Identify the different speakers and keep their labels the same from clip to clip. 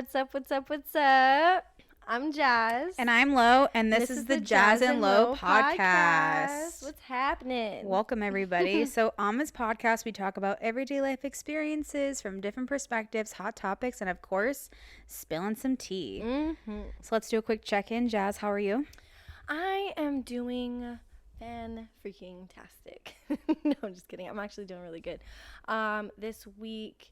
Speaker 1: What's up? What's up? What's up? I'm Jas.
Speaker 2: And I'm Lo, and this is the Jas&Lo podcast.
Speaker 1: What's happening?
Speaker 2: Welcome, everybody. So on this podcast, we talk about everyday life experiences from different perspectives, hot topics, and of course, spilling some tea. So let's do a quick check-in. Jas, how are you?
Speaker 1: I am doing fan-freaking-tastic. No, I'm just kidding. I'm actually doing really good. This week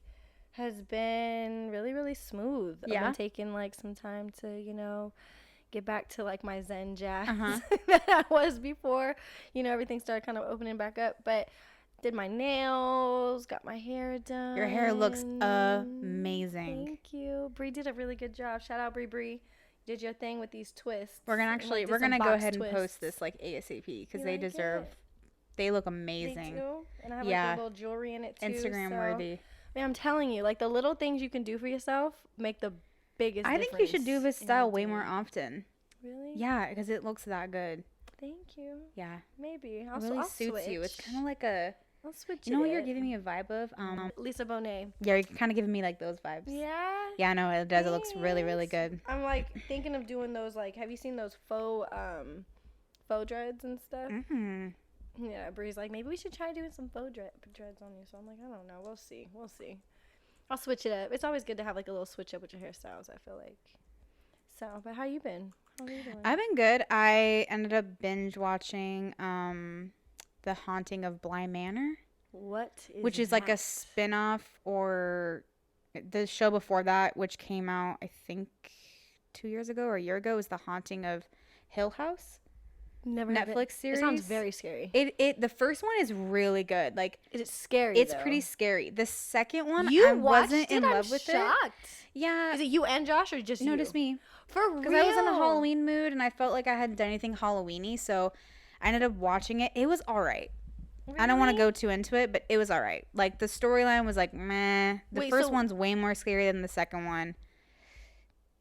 Speaker 1: has been really, really smooth.
Speaker 2: Yeah?
Speaker 1: I've been taking like some time to, get back to like my Zen Jas that I was before. Everything started kind of opening back up. But did my nails, got my hair done.
Speaker 2: Your hair looks amazing.
Speaker 1: Thank you. Bree did a really good job. Shout out Bree. Did your thing with these twists.
Speaker 2: We're gonna go ahead and post this like ASAP because they deserve. They look amazing.
Speaker 1: They do. And I have like a little jewelry in it too.
Speaker 2: Instagram worthy.
Speaker 1: Man, I'm telling you, like the little things you can do for yourself make the biggest difference.
Speaker 2: I think you should do this style way more often.
Speaker 1: Really?
Speaker 2: Yeah, because it looks that good.
Speaker 1: Thank you.
Speaker 2: Yeah.
Speaker 1: Maybe.
Speaker 2: It really suits you. It's kind of like a...
Speaker 1: I'll switch it.
Speaker 2: You know what you're giving me a vibe of?
Speaker 1: Lisa Bonet.
Speaker 2: Yeah, you're kind of giving me like those vibes.
Speaker 1: Yeah?
Speaker 2: Yeah, no, it does. It looks really, really good.
Speaker 1: I'm like thinking of doing those, like, have you seen those faux dreads and stuff?
Speaker 2: Mm-hmm.
Speaker 1: Yeah, Bree's like, maybe we should try doing some faux dreads on you. So I'm like, I don't know. We'll see. I'll switch it up. It's always good to have like a little switch up with your hairstyles, I feel like. So, but how you been? How are you doing?
Speaker 2: I've been good. I ended up binge watching The Haunting of Bly Manor. Which is like a spin-off, or the show before that, which came out, I think, 2 years ago or a year ago, is The Haunting of Hill House.
Speaker 1: Never
Speaker 2: Netflix series.
Speaker 1: It sounds very scary.
Speaker 2: The first one is really good. Like,
Speaker 1: is it scary?
Speaker 2: It's
Speaker 1: though?
Speaker 2: Pretty scary. The second one, I
Speaker 1: watched
Speaker 2: wasn't in love with
Speaker 1: shocked.
Speaker 2: it. Yeah.
Speaker 1: Is it you and Josh or just you?
Speaker 2: No, just me.
Speaker 1: For real?
Speaker 2: Because I was in a Halloween mood and I felt like I hadn't done anything Halloween-y, so I ended up watching it. It was all right. Really? I don't want to go too into it, but it was all right. Like, the storyline was like, meh. The first one's way more scary than the second one.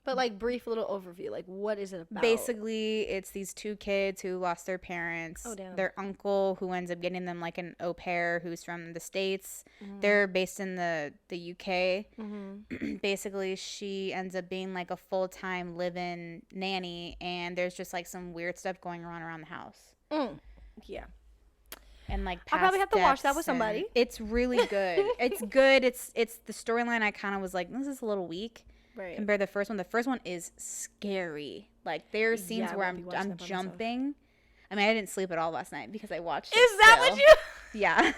Speaker 1: But, like, brief little overview. Like, what is it about?
Speaker 2: Basically, it's these two kids who lost their parents.
Speaker 1: Oh, damn.
Speaker 2: Their uncle, who ends up getting them, like, an au pair who's from the States.
Speaker 1: Mm-hmm.
Speaker 2: They're based in the UK.
Speaker 1: Mm-hmm.
Speaker 2: Basically, she ends up being, like, a full-time live-in nanny. And there's just, like, some weird stuff going on around the house.
Speaker 1: Yeah.
Speaker 2: And, like,
Speaker 1: I probably have to watch that with somebody.
Speaker 2: It's really good. It's good. It's the storyline. I kind of was like, this is a little weak.
Speaker 1: Right.
Speaker 2: Compared to the first one. The first one is scary. Like, there are scenes where I'm jumping. I mean, I didn't sleep at all last night because I watched it.
Speaker 1: Is that what you...
Speaker 2: Yeah.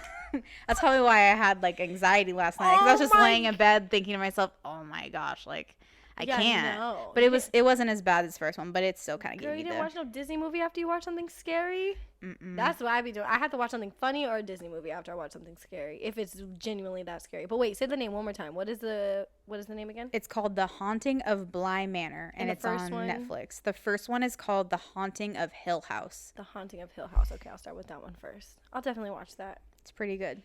Speaker 2: That's probably why I had, like, anxiety last night. Because I was just laying in bed thinking to myself, oh, my gosh, like, I can't.
Speaker 1: No.
Speaker 2: But it wasn't as bad as the first one, but it still kind of gave me
Speaker 1: you didn't watch no Disney movie after you watch something scary?
Speaker 2: Mm-mm.
Speaker 1: That's what I be doing. I have to watch something funny or a Disney movie after I watch something scary, if it's genuinely that scary. But wait, say the name one more time. What is the name again?
Speaker 2: It's called The Haunting of Bly Manor, and it's on Netflix. The first one is called The Haunting of Hill House.
Speaker 1: The Haunting of Hill House. Okay, I'll start with that one first. I'll definitely watch that.
Speaker 2: It's pretty good.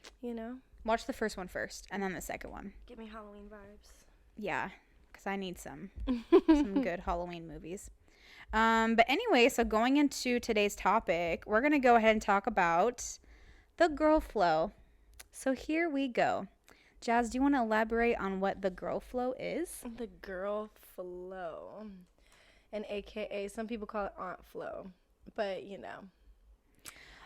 Speaker 2: Watch the first one first, and then the second one.
Speaker 1: Give me Halloween vibes.
Speaker 2: Yeah. Because I need some good Halloween movies. But anyway, so going into today's topic, we're going to go ahead and talk about the girl flow. So here we go. Jas, do you want to elaborate on what the girl flow is?
Speaker 1: The girl flow. And AKA, some people call it aunt flow. But,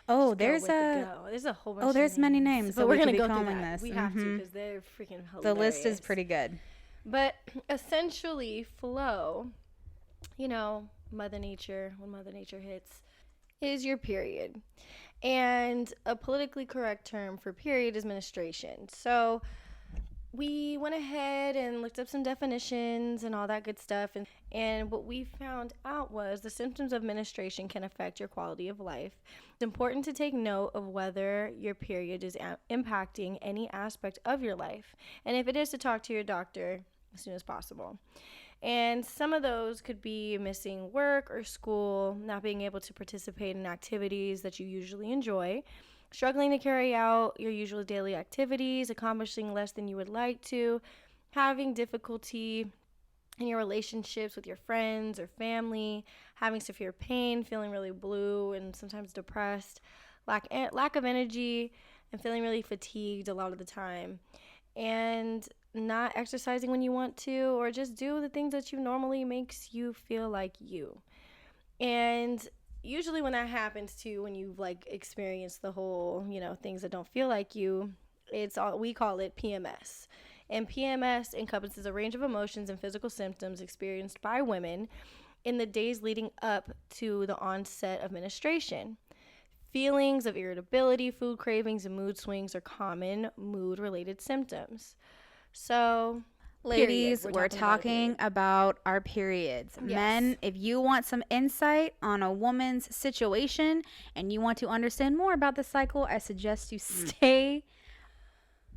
Speaker 2: Oh, there's a
Speaker 1: whole bunch of
Speaker 2: there's many names.
Speaker 1: But we're going to go
Speaker 2: through
Speaker 1: through that.
Speaker 2: This.
Speaker 1: We have to because they're freaking hilarious.
Speaker 2: The list is pretty good.
Speaker 1: But essentially, flow, Mother Nature, when Mother Nature hits, is your period. And a politically correct term for period is menstruation. So we went ahead and looked up some definitions and all that good stuff. And what we found out was the symptoms of menstruation can affect your quality of life. It's important to take note of whether your period is impacting any aspect of your life. And if it is, to talk to your doctor as soon as possible. And some of those could be missing work or school, not being able to participate in activities that you usually enjoy, struggling to carry out your usual daily activities, accomplishing less than you would like to, having difficulty in your relationships with your friends or family, having severe pain, feeling really blue and sometimes depressed, lack of energy, and feeling really fatigued a lot of the time. And not exercising when you want to, or just do the things that you normally makes you feel like you. And usually when that happens to you, when you've like experienced the whole, things that don't feel like you, we call it PMS. And PMS encompasses a range of emotions and physical symptoms experienced by women in the days leading up to the onset of menstruation. Feelings of irritability, food cravings, and mood swings are common mood-related symptoms. So,
Speaker 2: ladies, we're talking about our periods. Yes. Men, if you want some insight on a woman's situation and you want to understand more about the cycle, I suggest you stay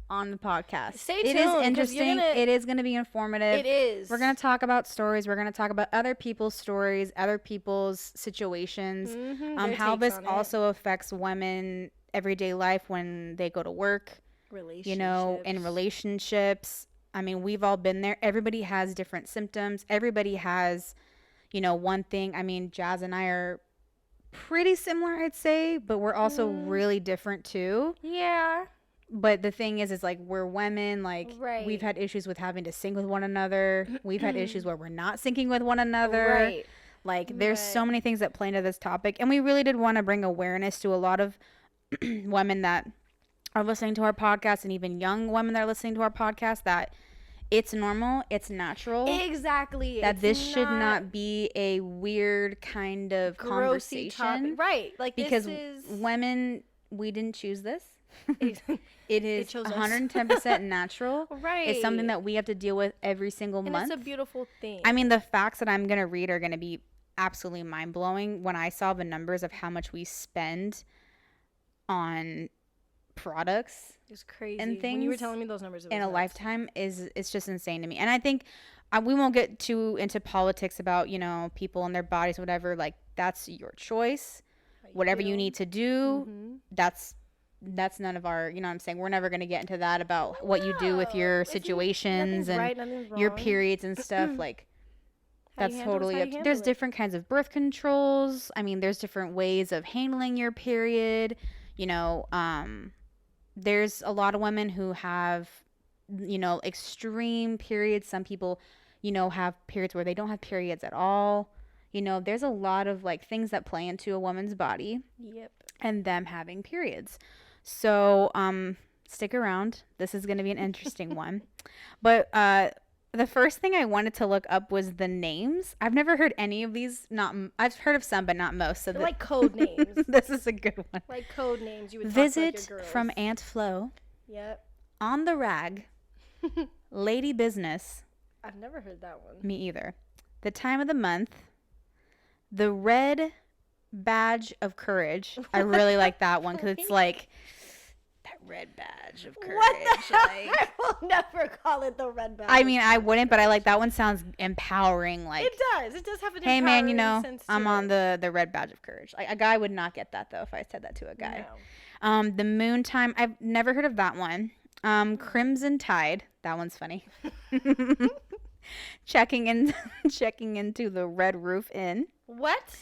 Speaker 2: on the podcast.
Speaker 1: Stay tuned.
Speaker 2: It is interesting. It is going to be informative.
Speaker 1: It is.
Speaker 2: We're going to talk about stories. We're going to talk about other people's stories, other people's situations, how this also affects women everyday life when they go to work, in relationships. I mean, we've all been there. Everybody has different symptoms. Everybody has, one thing. I mean, Jazz and I are pretty similar, I'd say, but we're also really different too.
Speaker 1: Yeah.
Speaker 2: But the thing is like, we're women, like, we've had issues with having to sync with one another. We've had issues where we're not syncing with one another.
Speaker 1: Right.
Speaker 2: Like, there's so many things that play into this topic. And we really did want to bring awareness to a lot of women that are listening to our podcast, and even young women that are listening to our podcast, that it's normal, it's natural.
Speaker 1: Exactly.
Speaker 2: That this should not be a weird kind of conversation.
Speaker 1: Right. Like,
Speaker 2: because women, we didn't choose this. It is 110% natural.
Speaker 1: Right.
Speaker 2: It's something that we have to deal with every single month.
Speaker 1: And it's a beautiful thing.
Speaker 2: I mean, the facts that I'm going to read are going to be absolutely mind-blowing. When I saw the numbers of how much we spend on products,
Speaker 1: it's crazy.
Speaker 2: And things
Speaker 1: when you were telling me those numbers
Speaker 2: in a lifetime, it's just insane to me. And I think we won't get too into politics about, people and their bodies, whatever. Like, that's your choice. Whatever you need to do, that's none of our, what I'm saying? We're never going to get into that about what you do with your situations and your periods and stuff. Like, that's totally up. There's different kinds of birth controls. I mean, there's different ways of handling your period. There's a lot of women who have, extreme periods. Some people, have periods where they don't have periods at all. There's a lot of like things that play into a woman's body.
Speaker 1: Yep.
Speaker 2: And them having periods. So, stick around. This is going to be an interesting one. But the first thing I wanted to look up was the names. I've never heard any of these. I've heard of some, but not most. So
Speaker 1: like code names.
Speaker 2: This is a good one.
Speaker 1: Like code names. You would
Speaker 2: Visit
Speaker 1: talk like your girls.
Speaker 2: from Aunt Flo.
Speaker 1: Yep.
Speaker 2: On the Rag. Lady Business.
Speaker 1: I've never heard that one.
Speaker 2: Me either. The Time of the Month. The Red Badge of Courage. I really like that one because it's like that red badge of courage.
Speaker 1: What the hell? I will never call it the red badge.
Speaker 2: I mean, I wouldn't, but I like that one. Sounds empowering. Like,
Speaker 1: it does. It does have an
Speaker 2: hey man,
Speaker 1: sense to
Speaker 2: I'm on the red badge of courage. Like, a guy would not get that though if I said that to a guy.
Speaker 1: No.
Speaker 2: The Moon Time. I've never heard of that one. Crimson Tide. That one's funny. checking into the Red Roof Inn.
Speaker 1: What?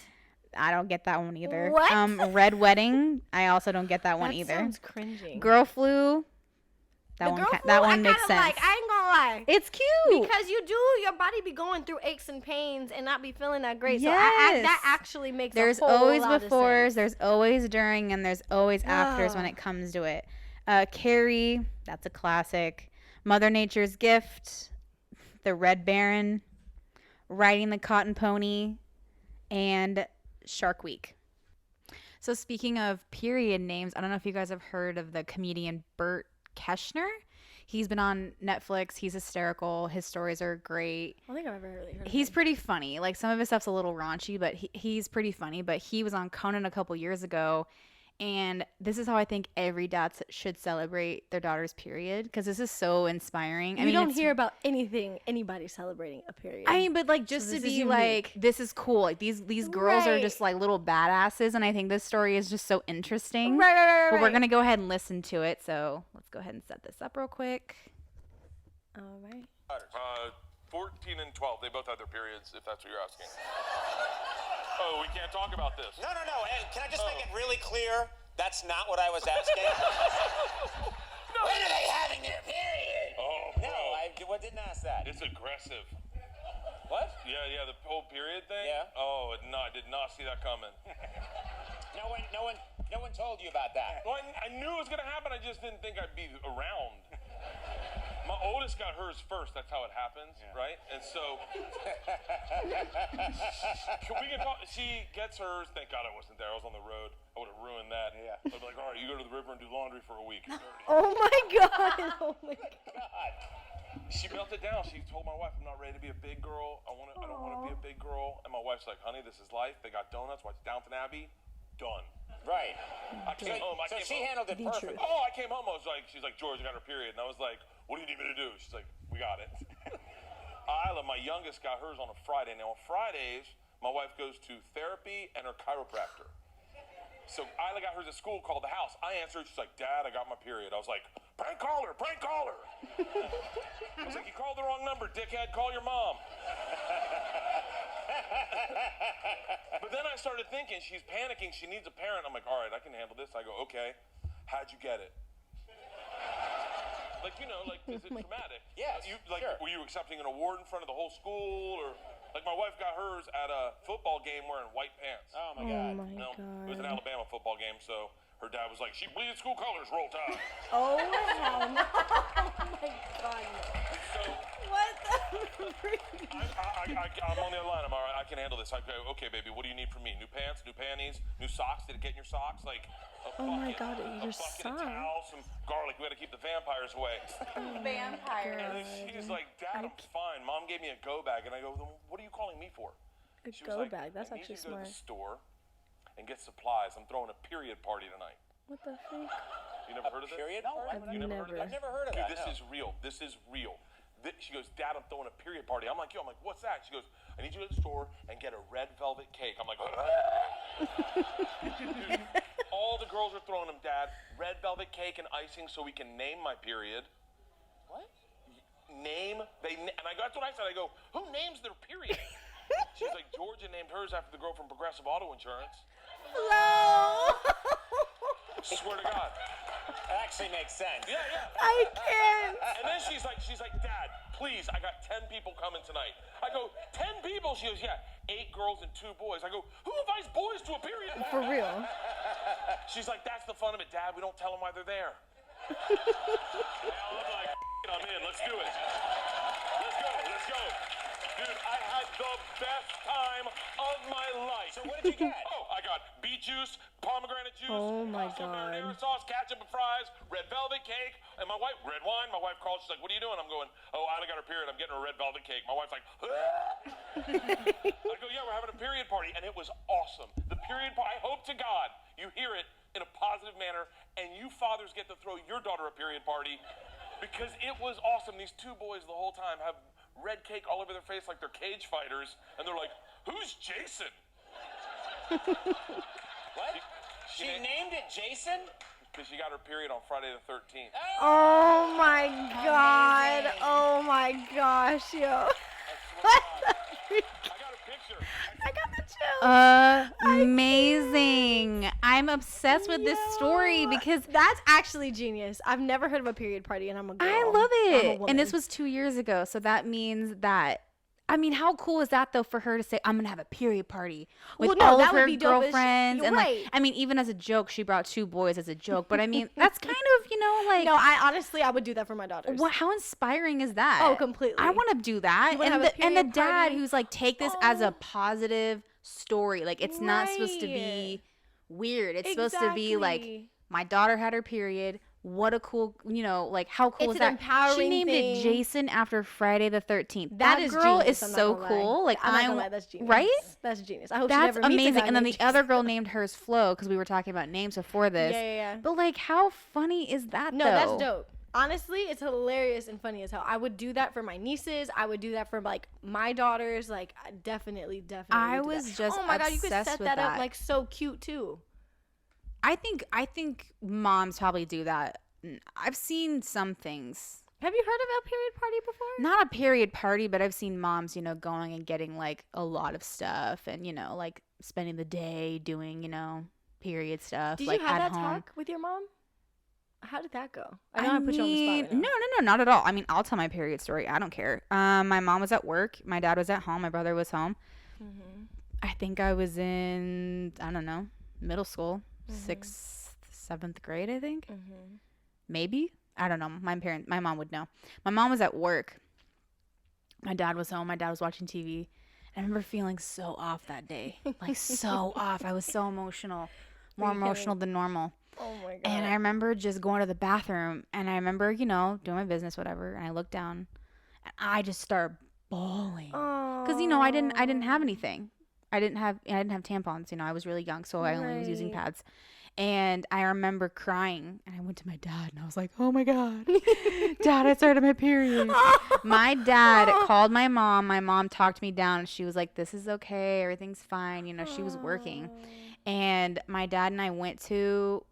Speaker 2: I don't get that one either.
Speaker 1: What?
Speaker 2: Red Wedding. I also don't get that one either.
Speaker 1: That sounds cringing.
Speaker 2: Girl Flu. That one makes sense.
Speaker 1: I ain't gonna lie.
Speaker 2: It's cute
Speaker 1: because your body be going through aches and pains and not be feeling that great.
Speaker 2: Yes.
Speaker 1: So that actually makes
Speaker 2: there's
Speaker 1: a whole
Speaker 2: always
Speaker 1: lot
Speaker 2: befores,
Speaker 1: of sense.
Speaker 2: there's always during, and there's always afters when it comes to it. Carrie. That's a classic. Mother Nature's Gift. The Red Baron. Riding the Cotton Pony. And Shark Week. So speaking of period names, I don't know if you guys have heard of the comedian Bert Keshner. He's been on Netflix. He's hysterical. His stories are great.
Speaker 1: I don't think I've ever really heard of
Speaker 2: He's
Speaker 1: him.
Speaker 2: pretty funny. Like, some of his stuff's a little raunchy, but he's pretty funny. But he was on Conan a couple years ago. And this is how I think every dad should celebrate their daughter's period, because this is so inspiring.
Speaker 1: You don't hear about anybody celebrating a period.
Speaker 2: I mean, but like, just to be like, this is cool. Like, these girls are just like little badasses, and I think this story is just so interesting.
Speaker 1: Right.
Speaker 2: But we're gonna go ahead and listen to it. So let's go ahead and set this up real quick.
Speaker 1: All right.
Speaker 3: 14 and 12, they both had their periods, if that's what you're asking. Oh, we can't talk about this.
Speaker 4: No. Hey, can I just make it really clear? That's not what I was asking.
Speaker 3: No.
Speaker 4: When are they having their period?
Speaker 3: Oh,
Speaker 4: no, didn't ask that.
Speaker 3: It's aggressive.
Speaker 4: What?
Speaker 3: Yeah, the whole period thing?
Speaker 4: Yeah.
Speaker 3: Oh, I did not see that coming.
Speaker 4: No one told you about that.
Speaker 3: Well, I knew it was going to happen. I just didn't think I'd be around. My oldest got hers first. That's how it happens, right? And so, we can talk. She gets hers. Thank God I wasn't there. I was on the road. I would have ruined that.
Speaker 4: Yeah.
Speaker 3: I'd be like, all right, you go to the river and do laundry for a week. It's dirty.
Speaker 1: Oh my god. Oh my god.
Speaker 4: God.
Speaker 3: She melted down. She told my wife, I'm not ready to be a big girl. I don't want to be a big girl. And my wife's like, honey, this is life. They got donuts. Watch Downton Abbey. Done.
Speaker 4: Right.
Speaker 3: I came home.
Speaker 4: So she handled it perfect.
Speaker 3: Oh, I came home. She's like, George, I got her period. And I was like, what do you need me to do? She's like, we got it. Isla, my youngest, got hers on a Friday. Now, on Fridays, my wife goes to therapy and her chiropractor. So Isla got hers at school, called the house. I answered. She's like, Dad, I got my period. I was like, prank caller, prank caller. I was like, you called the wrong number, dickhead. Call your mom. But then I started thinking, she's panicking. She needs a parent. I'm like, all right, I can handle this. I go, okay. How'd you get it? Like, is it traumatic?
Speaker 4: Yes, sure.
Speaker 3: Were you accepting an award in front of the whole school, or like my wife got hers at a football game wearing white pants.
Speaker 4: Oh my God.
Speaker 1: Oh my god.
Speaker 3: It was an Alabama football game, so her dad was like, she bleeded school colors, roll tide.
Speaker 1: Oh hell no. Oh my god.
Speaker 3: So
Speaker 1: What the freak?
Speaker 3: I'm on the other line. I'm all right. I can handle this. I go, okay, baby, what do you need from me? New pants, new panties, new socks? Did it get in your socks? Like
Speaker 1: Oh my god,
Speaker 3: a
Speaker 1: your
Speaker 3: bucket of
Speaker 1: socks.
Speaker 3: towels, some garlic. We got to keep the vampires away.
Speaker 2: Vampires.
Speaker 3: And then she's like, Dad, I'm fine. Mom gave me a go bag. And I go, then what are you calling me for?
Speaker 1: A
Speaker 3: She was
Speaker 1: go
Speaker 3: like,
Speaker 1: bag. That's
Speaker 3: I need
Speaker 1: actually
Speaker 3: you to go to
Speaker 1: smart.
Speaker 3: the store and get supplies. I'm throwing a period party tonight.
Speaker 1: What the freak?
Speaker 3: You never heard of this?
Speaker 4: Period? No,
Speaker 1: I've
Speaker 3: You never heard of
Speaker 1: never.
Speaker 3: this?
Speaker 4: I've never heard of
Speaker 3: Dude,
Speaker 4: that.
Speaker 3: this
Speaker 4: no.
Speaker 3: is real. This is real. She goes, Dad, I'm throwing a period party. I'm like, what's that? She goes, I need you to the store and get a red velvet cake. I'm like, dude, all the girls are throwing them, Dad. Red velvet cake and icing so we can name my period.
Speaker 4: What?
Speaker 3: And that's what I said. I go, who names their period? She's like, Georgia named hers after the girl from Progressive Auto Insurance.
Speaker 1: Hello.
Speaker 3: Swear to God.
Speaker 4: That actually makes sense.
Speaker 3: Yeah.
Speaker 1: I can't.
Speaker 3: And then she's like, Dad, please, I got 10 people coming tonight. I go, 10 people? She goes, yeah, 8 girls and 2 boys. I go, who invites boys to a period?
Speaker 1: For real.
Speaker 3: She's like, that's the fun of it, Dad. We don't tell them why they're there. I'm like, I'm in. Let's do it. Let's go. Dude, I had the best time of my life.
Speaker 4: So what did you get?
Speaker 3: Oh, I got beet juice, pomegranate juice,
Speaker 1: Oh my
Speaker 3: also
Speaker 1: God.
Speaker 3: marinara sauce, ketchup and fries, red velvet cake, and my wife, red wine. My wife called. She's like, what are you doing? I'm going, oh, Ida got her period. I'm getting her red velvet cake. My wife's like, I go, yeah, we're having a period party, and it was awesome. The period party, I hope to God you hear it in a positive manner, and you fathers get to throw your daughter a period party, because it was awesome. These 2 boys the whole time have red cake all over their face like they're cage fighters, and they're like, who's Jason?
Speaker 4: What? She named it Jason?
Speaker 3: Because she got her period on Friday the 13th.
Speaker 1: Oh my god. Oh my gosh, yo. What the freak?
Speaker 3: I got a picture.
Speaker 1: I got the chills.
Speaker 2: Amazing. I'm obsessed with this story because
Speaker 1: That's actually genius. I've never heard of a period party, and I'm a girl.
Speaker 2: I love
Speaker 1: I'm a
Speaker 2: it.
Speaker 1: woman.
Speaker 2: And this was 2 years ago. So that means that, I mean, how cool is that though for her to say, I'm going to have a period party with
Speaker 1: Well, no,
Speaker 2: all
Speaker 1: that
Speaker 2: of
Speaker 1: would
Speaker 2: her
Speaker 1: be dope as shit.
Speaker 2: girlfriends.
Speaker 1: You're
Speaker 2: And
Speaker 1: right.
Speaker 2: like, I mean, even as a joke, she brought 2 boys as a joke. But I mean, that's kind of, like,
Speaker 1: No, I honestly would do that for my daughters.
Speaker 2: how inspiring is that?
Speaker 1: Oh, completely.
Speaker 2: I want to do that.
Speaker 1: You wanna
Speaker 2: And
Speaker 1: have a
Speaker 2: the
Speaker 1: period
Speaker 2: dad
Speaker 1: party?
Speaker 2: who's like, take this as
Speaker 1: Oh.
Speaker 2: a positive story. Like, it's not supposed to be weird. It's supposed to be like,
Speaker 1: Exactly.
Speaker 2: my daughter had her period. What a cool, like, how cool
Speaker 1: It's
Speaker 2: is
Speaker 1: an
Speaker 2: that?
Speaker 1: empowering
Speaker 2: She named
Speaker 1: thing.
Speaker 2: it Jason after Friday the 13th.
Speaker 1: That
Speaker 2: That
Speaker 1: is
Speaker 2: girl
Speaker 1: genius,
Speaker 2: is
Speaker 1: I'm not
Speaker 2: so
Speaker 1: gonna lie.
Speaker 2: cool. Like,
Speaker 1: I'm not gonna lie, that's genius.
Speaker 2: right?
Speaker 1: That's genius. I hope
Speaker 2: That's
Speaker 1: she never meets a
Speaker 2: amazing.
Speaker 1: guy
Speaker 2: And then the
Speaker 1: named
Speaker 2: other
Speaker 1: Jason.
Speaker 2: girl named hers Flo because we were talking about names before this.
Speaker 1: Yeah.
Speaker 2: But like, how funny is that?
Speaker 1: No,
Speaker 2: though?
Speaker 1: that's dope. Honestly, it's hilarious and funny as hell. I would do that for my nieces. I would do that for like my daughters. Like, I definitely.
Speaker 2: I
Speaker 1: do
Speaker 2: was
Speaker 1: that.
Speaker 2: just
Speaker 1: Oh my god, you could
Speaker 2: obsessed
Speaker 1: set
Speaker 2: with
Speaker 1: that up
Speaker 2: that.
Speaker 1: like so cute too.
Speaker 2: I think moms probably do that. I've seen some things.
Speaker 1: Have you heard of a period party before?
Speaker 2: Not a period party, but I've seen moms, going and getting like a lot of stuff and, like spending the day doing, period stuff
Speaker 1: Did
Speaker 2: like
Speaker 1: you have
Speaker 2: at
Speaker 1: that
Speaker 2: home.
Speaker 1: talk with your mom How did that go? I know I put you on the spot right now.
Speaker 2: No, not at all. I mean, I'll tell my period story. I don't care. My mom was at work. My dad was at home. My brother was home. I think I was in, I don't know, middle school, 6th, 7th grade, I think. Maybe. I don't know. My mom would know. My mom was at work. My dad was home. My dad was watching TV. I remember feeling so off that day. Like, so off. I was so emotional. More emotional than normal.
Speaker 1: Oh my God.
Speaker 2: And I remember just going to the bathroom, and I remember, doing my business, whatever, and I looked down, and I just started bawling. Because, I didn't have anything. I didn't have tampons, I was really young, so I only was using pads. And I remember crying, and I went to my dad, and I was like, oh my God, Dad, I started my period. My dad called my mom. My mom talked me down, and she was like, this is okay. Everything's fine. She was working. And my dad and I went to,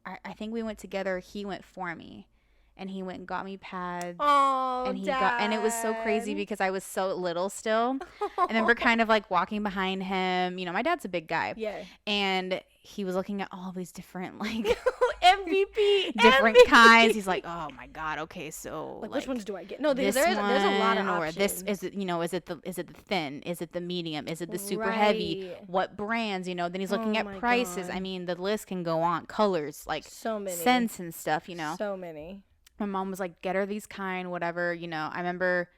Speaker 2: I think we went together. He went for me. And he went and got me pads.
Speaker 1: Oh,
Speaker 2: and
Speaker 1: Dad.
Speaker 2: And it was so crazy because I was so little still. I remember kind of like walking behind him. My dad's a big guy.
Speaker 1: Yeah.
Speaker 2: And he was looking at all these different like
Speaker 1: MVP
Speaker 2: different kinds. He's like, oh my God, okay, so
Speaker 1: like which ones do I get? No,
Speaker 2: there's
Speaker 1: a lot of
Speaker 2: or
Speaker 1: options.
Speaker 2: this is it. Is it the thin? Is it the medium? Is it the super heavy? What brands? Then he's looking at prices.
Speaker 1: God.
Speaker 2: I mean, the list can go on. Colors, like
Speaker 1: so many
Speaker 2: scents and stuff.
Speaker 1: So many.
Speaker 2: My mom was like, get her these kind, whatever. I remember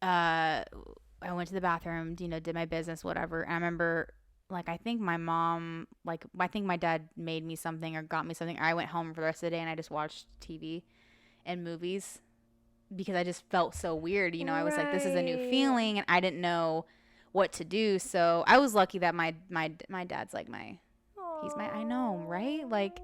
Speaker 2: I went to the bathroom, did my business, whatever. And I remember, like, I think my mom, like, I think my dad made me something or got me something. I went home for the rest of the day and I just watched TV and movies because I just felt so weird. I was like, this is a new feeling and I didn't know what to do. So I was lucky that my dad's like I know, right? Like,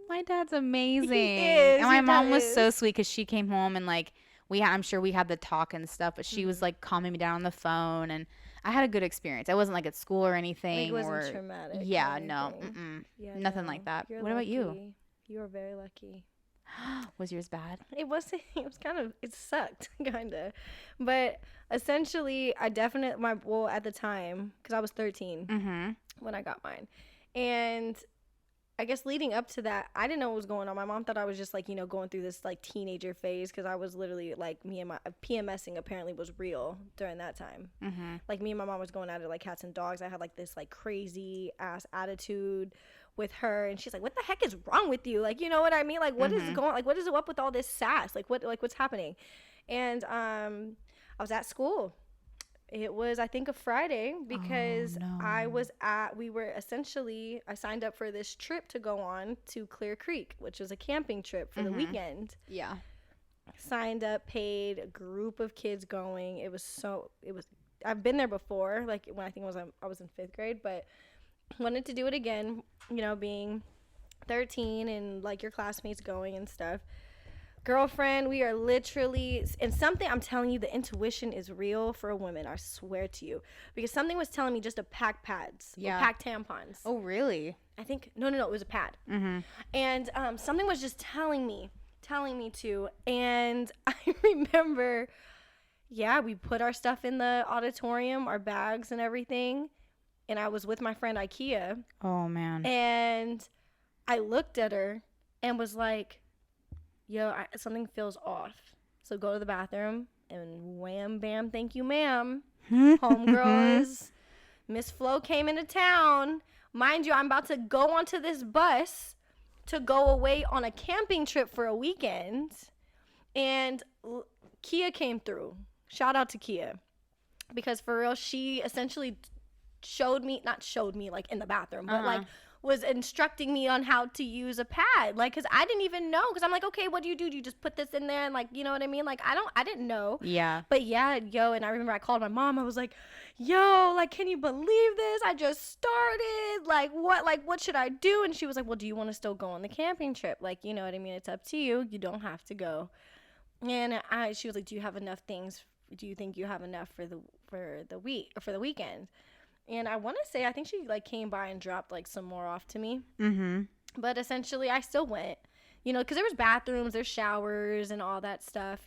Speaker 2: my dad's amazing.
Speaker 1: He is.
Speaker 2: And my mom was so sweet because she came home and like I'm sure we had the talk and stuff, but she was like calming me down on the phone and I had a good experience. I wasn't like at school or anything.
Speaker 1: It wasn't traumatic.
Speaker 2: Yeah, no. Nothing like that.
Speaker 1: You're
Speaker 2: what
Speaker 1: lucky.
Speaker 2: about you?
Speaker 1: You were very lucky.
Speaker 2: Was yours bad?
Speaker 1: It was kind of, it sucked kind of, but essentially I definitely, at the time, because I was 13 when I got mine, and I guess leading up to that, I didn't know what was going on. My mom thought I was just like, going through this like teenager phase because I was literally like my PMSing apparently was real during that time. Like me and my mom was going at it like cats and dogs. I had like this like crazy ass attitude with her, and she's like, "What the heck is wrong with you?" Like, you know what I mean? Like, what is going? Like, what is up with all this sass? Like, what's happening? And I was at school. It was, I think, a Friday because I signed up for this trip to go on to Clear Creek, which was a camping trip for the weekend.
Speaker 2: Yeah.
Speaker 1: Signed up, paid, a group of kids going. I've been there before, like when I was in 5th grade, but wanted to do it again, being 13 and like your classmates going and stuff. Girlfriend, we are literally, and something, I'm telling you, the intuition is real for a woman, I swear to you, because something was telling me just to pack pads, or pack tampons.
Speaker 2: Oh, really?
Speaker 1: I think no, it was a pad. And something was just telling me to, and I remember, we put our stuff in the auditorium, our bags and everything, and I was with my friend Ikea.
Speaker 2: Oh man.
Speaker 1: And I looked at her and was like, yo, something feels off. So go to the bathroom and wham, bam, thank you, ma'am. Homegirl is, Miss Flo came into town. Mind you, I'm about to go onto this bus to go away on a camping trip for a weekend. And Kia came through. Shout out to Kia. Because for real, she essentially not showed me like in the bathroom, but like was instructing me on how to use a pad, like, because I didn't even know, because I'm like, okay, what do? Do you just put this in there and like, you know what I mean? Like, I didn't know.
Speaker 2: Yeah.
Speaker 1: But and I remember I called my mom. I was like, yo, like, can you believe this? I just started. Like, what should I do? And she was like, well, do you want to still go on the camping trip? Like, you know what I mean? It's up to you. You don't have to go. And she was like, do you have enough things? Do you think you have enough for the week or for the weekend? And I want to say, I think she like came by and dropped like some more off to me. But essentially, I still went, because there was bathrooms, there's showers and all that stuff,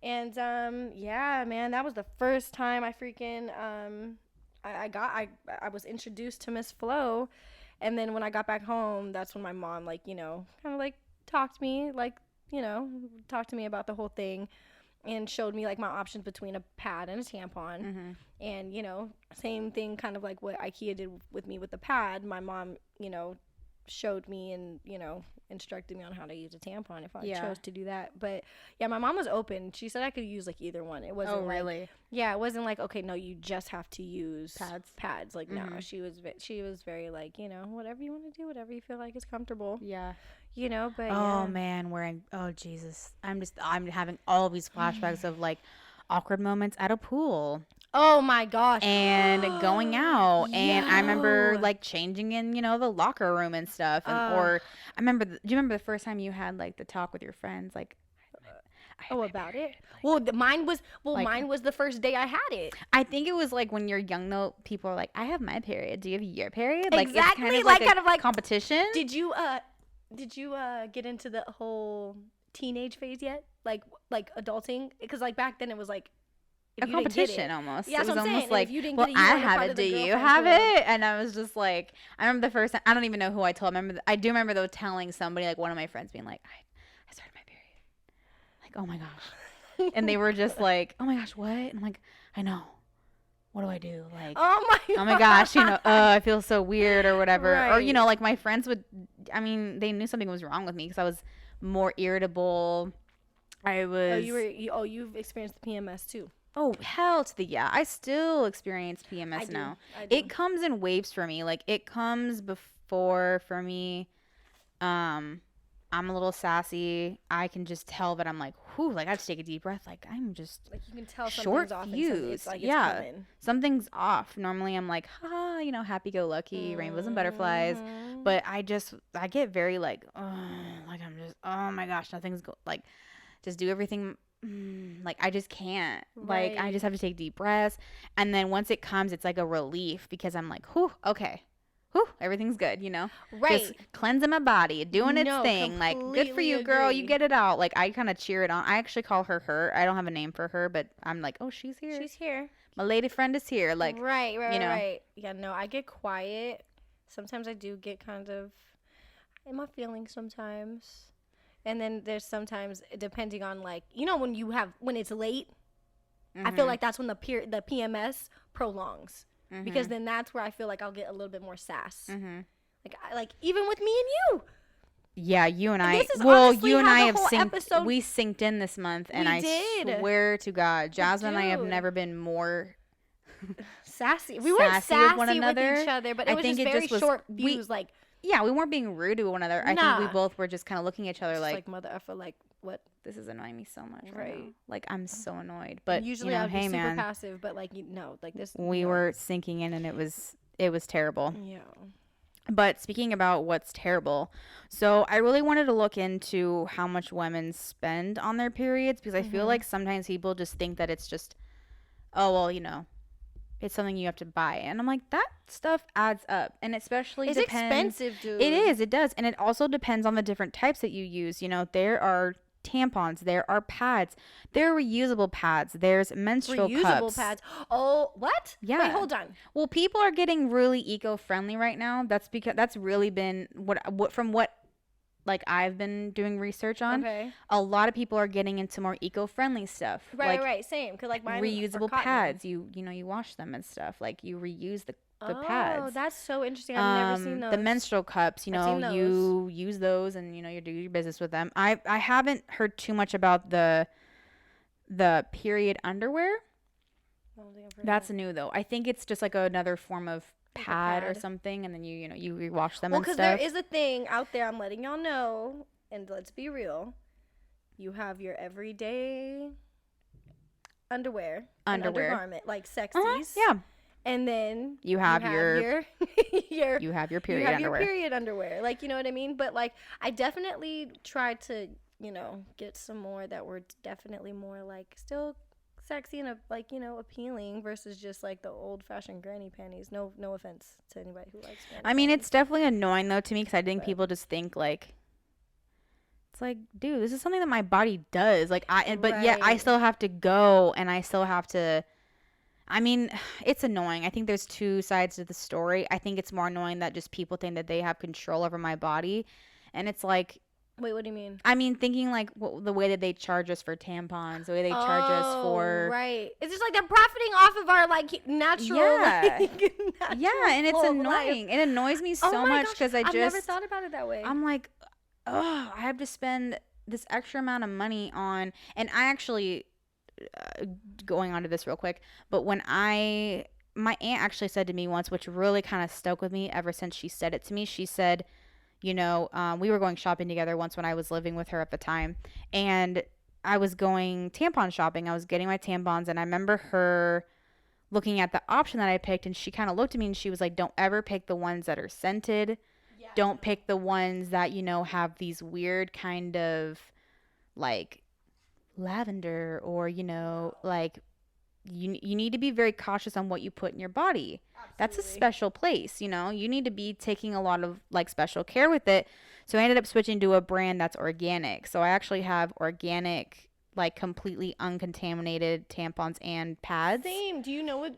Speaker 1: And man, that was the first time I freaking I was introduced to Miss Flo, And then when I got back home, that's when my mom, like, you know, kind of like talked to me, like, you know, talked to me about the whole thing and showed me like my options between a pad and a tampon.
Speaker 2: Mm-hmm.
Speaker 1: And, you know, same thing kind of like what IKEA did with me with the pad. My mom, you know, showed me and, you know, instructed me on how to use a tampon if I chose to do that. But yeah, my mom was open. She said I could use like either one. It wasn't
Speaker 2: really?
Speaker 1: Yeah, it wasn't like, okay, no, you just have to use pads. Like,
Speaker 2: Mm-hmm.
Speaker 1: no, she was very like, you know, whatever you want to do, whatever you feel like is comfortable.
Speaker 2: Yeah.
Speaker 1: You know, but
Speaker 2: man, oh Jesus, I'm having all these flashbacks of like awkward moments at a pool.
Speaker 1: Oh my gosh.
Speaker 2: And going out. And I remember like changing in, you know, the locker room and stuff. And, or I remember, do you remember the first time you had like the talk with your friends? Like,
Speaker 1: about it? Well, mine was the first day I had it.
Speaker 2: I think it was like when you're young though, people are like, I have my period. Do you have your period?
Speaker 1: Exactly.
Speaker 2: Like, it's kind of like competition.
Speaker 1: Did you get into the whole teenage phase yet? Like adulting? Because like back then it was like,
Speaker 2: a competition almost.
Speaker 1: Yeah,
Speaker 2: it was
Speaker 1: that's what I'm
Speaker 2: almost
Speaker 1: saying.
Speaker 2: like,
Speaker 1: if you didn't
Speaker 2: well,
Speaker 1: get it, you
Speaker 2: I
Speaker 1: weren't a
Speaker 2: have
Speaker 1: part
Speaker 2: it.
Speaker 1: of the
Speaker 2: Do you
Speaker 1: girlfriend
Speaker 2: have
Speaker 1: club.
Speaker 2: it? And I was just like, I remember the first time. I don't even know who I told. I do remember though telling somebody, like one of my friends, being like, I started my period. Like, oh my gosh. And they were just like, oh my gosh, what? And I'm like, I know. What do I do? Like,
Speaker 1: oh my
Speaker 2: gosh, you know, I feel so weird or whatever.
Speaker 1: Right.
Speaker 2: Or, you know, like my friends would, I mean, they knew something was wrong with me because I was more irritable. I was.
Speaker 1: You've experienced the PMS too.
Speaker 2: Oh, hell to the yeah. I still experience PMS now.
Speaker 1: I do.
Speaker 2: It comes in waves for me. Like, it comes before, for me, I'm a little sassy. I can just tell that I'm like, whew, like I have to take a deep breath. Like, I'm just
Speaker 1: like you can tell
Speaker 2: short
Speaker 1: something's off.
Speaker 2: fused.
Speaker 1: It's
Speaker 2: yeah,
Speaker 1: coming.
Speaker 2: Something's off. Normally I'm like, ha, you know, happy-go-lucky, rainbows and butterflies. But I get very like, like I'm just, oh my gosh, nothing's like, just do everything. Like I just can't.
Speaker 1: Right.
Speaker 2: Like I just have to take deep breaths, and then once it comes, it's like a relief because I'm like, whew, okay, whew, everything's good, you know.
Speaker 1: Right.
Speaker 2: Just cleansing my body, doing its thing. Like, good for you, girl. You get it out. Like I kind of cheer it on. I actually call her her. I don't have a name for her, but I'm like, oh, she's here.
Speaker 1: She's here.
Speaker 2: My lady friend is here. Like,
Speaker 1: right.
Speaker 2: You know.
Speaker 1: Right. Yeah. No, I get quiet. Sometimes I do get kind of in my feelings sometimes. And then there's sometimes, depending on like, you know, when it's late, I feel like that's when the PMS prolongs. Because then that's where I feel like I'll get a little bit more sass. Like even with me and you.
Speaker 2: Yeah, you and I.
Speaker 1: This is
Speaker 2: well,
Speaker 1: honestly
Speaker 2: you and
Speaker 1: how
Speaker 2: I
Speaker 1: the
Speaker 2: have
Speaker 1: whole
Speaker 2: synced.
Speaker 1: episode-
Speaker 2: We synced in this month, and I swear to God, Jasmine and I have
Speaker 1: Dude.
Speaker 2: never been more
Speaker 1: Sassy. We weren't
Speaker 2: sassy
Speaker 1: sassy
Speaker 2: with one another.
Speaker 1: each other, but it
Speaker 2: I
Speaker 1: was
Speaker 2: think
Speaker 1: just
Speaker 2: it
Speaker 1: very
Speaker 2: just was-
Speaker 1: short
Speaker 2: we-
Speaker 1: views. Like,
Speaker 2: Yeah, we weren't being rude to one another. I think we both were just kind of looking at each other
Speaker 1: just
Speaker 2: like,
Speaker 1: like mother effer, like what?
Speaker 2: this is annoying me so much right
Speaker 1: Right.
Speaker 2: now. Like, I'm so annoyed. But
Speaker 1: Usually
Speaker 2: you know,
Speaker 1: I would be
Speaker 2: hey
Speaker 1: super
Speaker 2: man,
Speaker 1: passive, but like like this.
Speaker 2: we
Speaker 1: no.
Speaker 2: were sinking in, and it was terrible.
Speaker 1: Yeah.
Speaker 2: But speaking about what's terrible, so I really wanted to look into how much women spend on their periods because I feel like sometimes people just think that it's just, oh, well, you know, it's something you have to buy. And I'm like, that stuff adds up. And especially
Speaker 1: It's
Speaker 2: depends.
Speaker 1: expensive, dude.
Speaker 2: It is. It does. And it also depends on the different types that you use. You know, there are tampons, there are pads, there are reusable pads, there's menstrual cups.
Speaker 1: pads. Oh, what?
Speaker 2: Yeah.
Speaker 1: Wait, hold on.
Speaker 2: Well, people are getting really eco-friendly right now. That's because that's really been what from what like I've been doing research on.
Speaker 1: Okay.
Speaker 2: A lot of people are getting into more eco-friendly stuff.
Speaker 1: Right,
Speaker 2: like
Speaker 1: right, same. Cause like mine
Speaker 2: reusable
Speaker 1: are cotton.
Speaker 2: pads. You know, you wash them and stuff. Like you reuse the pads.
Speaker 1: Oh, that's so interesting. I've never seen those.
Speaker 2: The menstrual cups, you
Speaker 1: I've seen
Speaker 2: know,
Speaker 1: those.
Speaker 2: you use those and you know you do your business with them. I haven't heard too much about the period underwear.
Speaker 1: I don't think I've heard
Speaker 2: That's
Speaker 1: that.
Speaker 2: new though. I think it's just like another form of
Speaker 1: Like a
Speaker 2: pad or
Speaker 1: pad.
Speaker 2: something, and then you know you rewash them
Speaker 1: Well,
Speaker 2: and
Speaker 1: because
Speaker 2: stuff.
Speaker 1: there is a thing out there. I'm letting y'all know, and let's be real. You have your everyday underwear, and undergarment, like sexies.
Speaker 2: Yeah.
Speaker 1: And then
Speaker 2: You have your
Speaker 1: your
Speaker 2: you have your period
Speaker 1: you have
Speaker 2: underwear.
Speaker 1: your period underwear. Like, you know what I mean? But like, I definitely tried to, you know, get some more that were definitely more like still sexy and like, you know, appealing versus just like the old fashioned granny panties. No offense to anybody who likes granny
Speaker 2: I mean,
Speaker 1: panties.
Speaker 2: it's definitely annoying though to me because I think
Speaker 1: But-
Speaker 2: people just think like it's like, dude, this is something that my body does. Like but yet I
Speaker 1: Right.
Speaker 2: still have to go and I still have to. I mean, it's annoying. I think there's two sides to the story. I think it's more annoying that just people think that they have control over my body. And it's like,
Speaker 1: wait, what do you mean?
Speaker 2: I mean, thinking like the way that they charge us for tampons, the way they charge us for.
Speaker 1: Right. It's just like they're profiting off of our like natural.
Speaker 2: Yeah.
Speaker 1: Natural
Speaker 2: Yeah, and it's annoying.
Speaker 1: life.
Speaker 2: It annoys me so much because
Speaker 1: I've never thought about it that way.
Speaker 2: I'm like, oh, I have to spend this extra amount of money on, and I actually, going on to this real quick, but when my aunt actually said to me once, which really kind of stuck with me ever since she said it to me, she said, you know, we were going shopping together once when I was living with her at the time, and I was going tampon shopping. I was getting my tampons, and I remember her looking at the option that I picked, and she kind of looked at me and she was like, don't ever pick the ones that are scented. Yeah. Don't pick the ones that, you know, have these weird kind of like lavender or, you know, like you need to be very cautious on what you put in your body. Absolutely. That's a special place, you know. You need to be taking a lot of like special care with it. So I ended up switching to a brand that's organic. So I actually have organic, like completely uncontaminated tampons and pads.
Speaker 1: Same. Do you know what?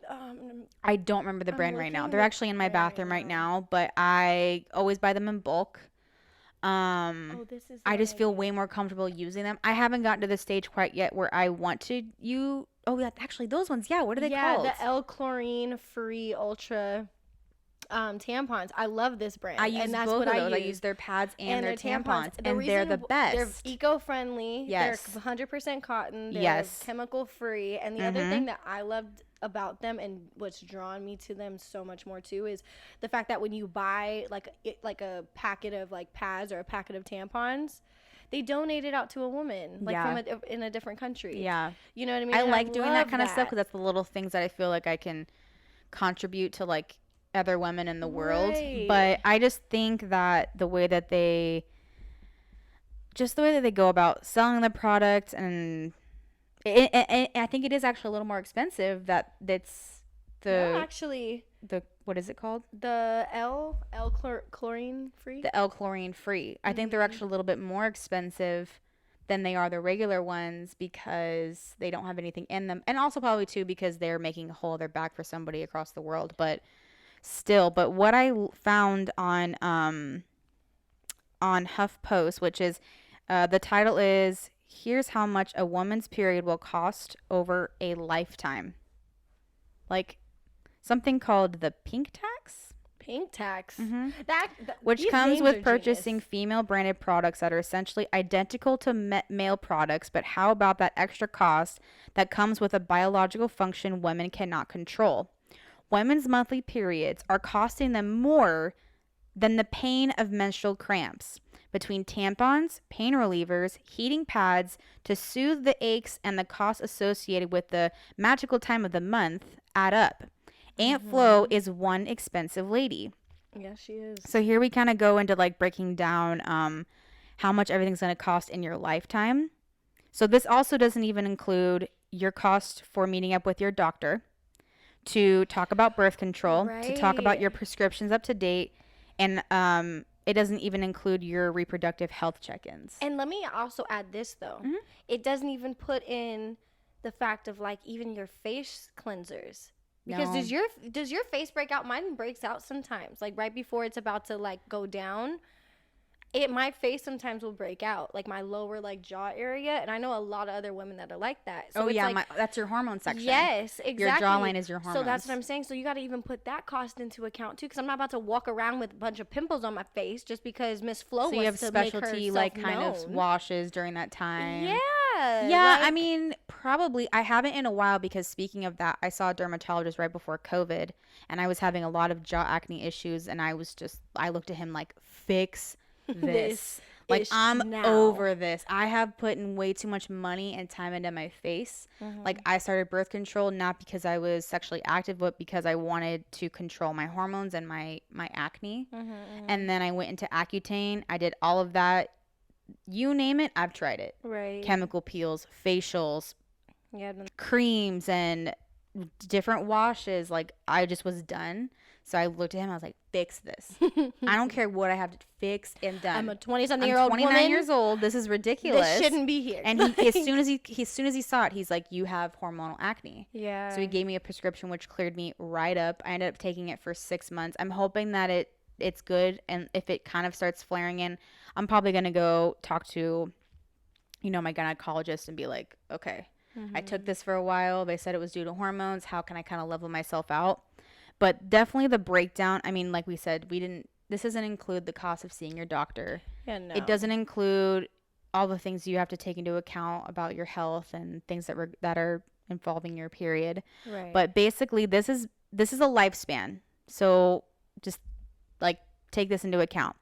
Speaker 2: I don't remember the brand right now. They're actually in my bathroom right now, but I always buy them in bulk. I just feel way more comfortable using them. I haven't gotten to the stage quite yet where I want to use. Oh, yeah, actually, those ones. Yeah, what are they called?
Speaker 1: Yeah, the L-chlorine free ultra tampons. I love this brand.
Speaker 2: I use both of those. I use their pads and their tampons, and they're the best.
Speaker 1: They're eco-friendly.
Speaker 2: Yes.
Speaker 1: They're 100% cotton. They're
Speaker 2: yes.
Speaker 1: chemical-free. And the other thing that I loved about them and what's drawn me to them so much more too is the fact that when you buy like a packet of like pads or a packet of tampons, they donate it out to a woman from in a different country.
Speaker 2: Yeah.
Speaker 1: You know what I mean?
Speaker 2: I like doing that kind of stuff because that's the little things that I feel like I can contribute to like other women in the world. But I just think that the way that they go about selling the product, and I think it is actually a little more expensive. What is it called?
Speaker 1: The chlorine free.
Speaker 2: The L-chlorine free. I think they're actually a little bit more expensive than they are the regular ones because they don't have anything in them, and also probably too because they're making a hole in their back for somebody across the world. But still, what I found on HuffPost, which is the title is "Here's How Much a Woman's Period Will Cost Over a Lifetime," like something called the pink tax.
Speaker 1: Pink tax.
Speaker 2: Mm-hmm. Which comes with purchasing female branded products that are essentially identical to male products, but how about that extra cost that comes with a biological function women cannot control? Women's monthly periods are costing them more than the pain of menstrual cramps. Between tampons, pain relievers, heating pads to soothe the aches, and the costs associated with the magical time of the month add up. Aunt Flo is one expensive lady.
Speaker 1: Yeah, she is.
Speaker 2: So here we kind of go into like breaking down how much everything's going to cost in your lifetime. So this also doesn't even include your cost for meeting up with your doctor, to talk about birth control, to talk about your prescriptions up to date, and it doesn't even include your reproductive health check-ins.
Speaker 1: And let me also add this though. Mm-hmm. It doesn't even put in the fact of like even your face cleansers. Because does your face break out? Mine breaks out sometimes. Like right before it's about to like go down, my face sometimes will break out, like my lower like jaw area, and I know a lot of other women that are like that. So
Speaker 2: that's your hormone section.
Speaker 1: Yes, exactly.
Speaker 2: Your jawline is your hormones.
Speaker 1: So that's what I'm saying. So you got to even put that cost into account too, because I'm not about to walk around with a bunch of pimples on my face just because Miss Flo wants to make herself known. So you have specialty like kind of washes during that time.
Speaker 2: Yeah. Yeah, I mean, probably. I haven't in a while because speaking of that, I saw a dermatologist right before COVID, and I was having a lot of jaw acne issues, and I looked at him like, fix this. Like, I'm over this. I have put in way too much money and time into my face. Mm-hmm. Like, I started birth control not because I was sexually active, but because I wanted to control my hormones and my acne. Mm-hmm. And then I went into Accutane. I did all of that. You name it, I've tried it.
Speaker 1: Right.
Speaker 2: Chemical peels, facials, creams, and different washes. Like, I just was done. So I looked at him. I was like, fix this. I don't care what I have to fix and done.
Speaker 1: I'm a 20-something-year-old woman.
Speaker 2: 29 years old. This is ridiculous.
Speaker 1: This shouldn't be here.
Speaker 2: And as soon as he saw it, he's like, you have hormonal acne.
Speaker 1: Yeah.
Speaker 2: So he gave me a prescription, which cleared me right up. I ended up taking it for 6 months. I'm hoping that it's good. And if it kind of starts flaring in, I'm probably going to go talk to, my gynecologist and be like, okay, I took this for a while. They said it was due to hormones. How can I kind of level myself out? But definitely the breakdown. I mean, like we said, this doesn't include the cost of seeing your doctor.
Speaker 1: Yeah, no.
Speaker 2: It doesn't include all the things you have to take into account about your health and things that are involving your period.
Speaker 1: Right.
Speaker 2: But basically, this is a lifespan. So just like take this into account.